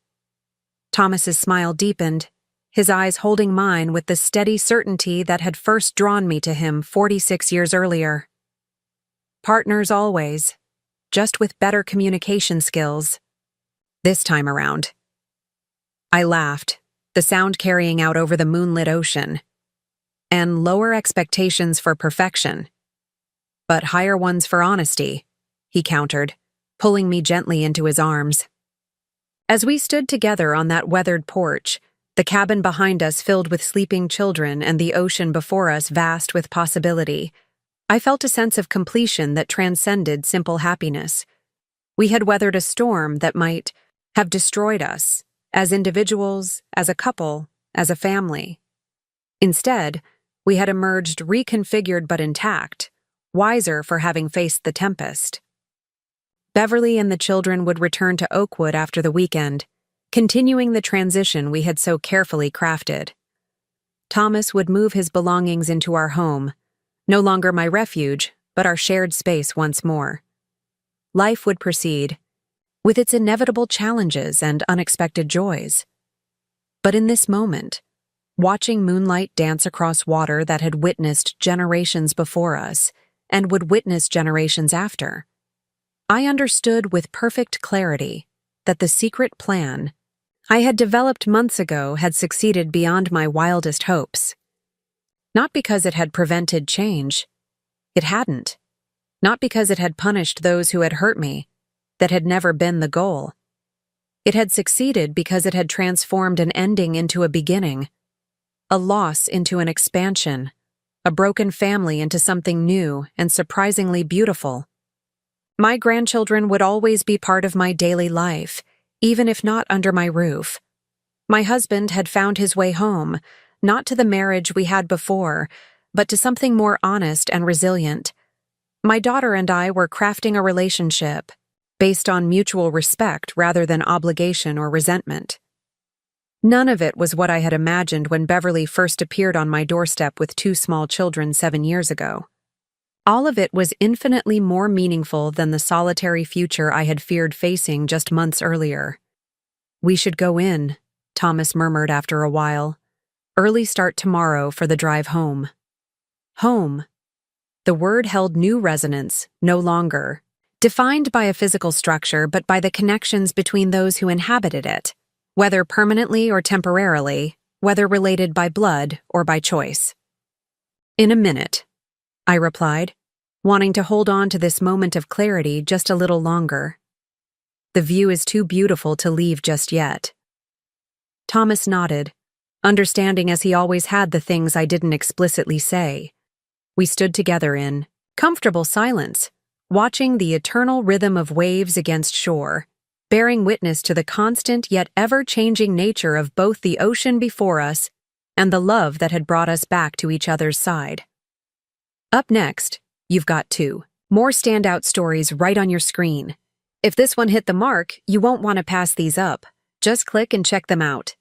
Thomas's smile deepened, his eyes holding mine with the steady certainty that had first drawn me to him 46 years earlier. Partners always, just with better communication skills. This time around. I laughed, the sound carrying out over the moonlit ocean. And lower expectations for perfection. But higher ones for honesty, he countered, pulling me gently into his arms. As we stood together on that weathered porch, the cabin behind us filled with sleeping children and the ocean before us vast with possibility, I felt a sense of completion that transcended simple happiness. We had weathered a storm that might have destroyed us, as individuals, as a couple, as a family. Instead, we had emerged reconfigured but intact, wiser for having faced the tempest. Beverly and the children would return to Oakwood after the weekend, continuing the transition we had so carefully crafted. Thomas would move his belongings into our home, no longer my refuge, but our shared space once more. Life would proceed, with its inevitable challenges and unexpected joys. But in this moment, watching moonlight dance across water that had witnessed generations before us and would witness generations after, I understood with perfect clarity that the secret plan I had developed months ago had succeeded beyond my wildest hopes. Not because it had prevented change. It hadn't. Not because it had punished those who had hurt me. That had never been the goal. It had succeeded because it had transformed an ending into a beginning, a loss into an expansion, a broken family into something new and surprisingly beautiful. My grandchildren would always be part of my daily life, even if not under my roof. My husband had found his way home, not to the marriage we had before, but to something more honest and resilient. My daughter and I were crafting a relationship based on mutual respect rather than obligation or resentment. None of it was what I had imagined when Beverly first appeared on my doorstep with 2 small children 7 years ago. All of it was infinitely more meaningful than the solitary future I had feared facing just months earlier. "We should go in," Thomas murmured after a while. "Early start tomorrow for the drive home." Home. The word held new resonance, no longer defined by a physical structure but by the connections between those who inhabited it, whether permanently or temporarily, whether related by blood or by choice. "In a minute," I replied, wanting to hold on to this moment of clarity just a little longer. The view is too beautiful to leave just yet. Thomas nodded, understanding as he always had the things I didn't explicitly say. We stood together in comfortable silence, watching the eternal rhythm of waves against shore, bearing witness to the constant yet ever-changing nature of both the ocean before us and the love that had brought us back to each other's side. Up next, you've got 2 more standout stories right on your screen. If this one hit the mark, you won't want to pass these up. Just click and check them out.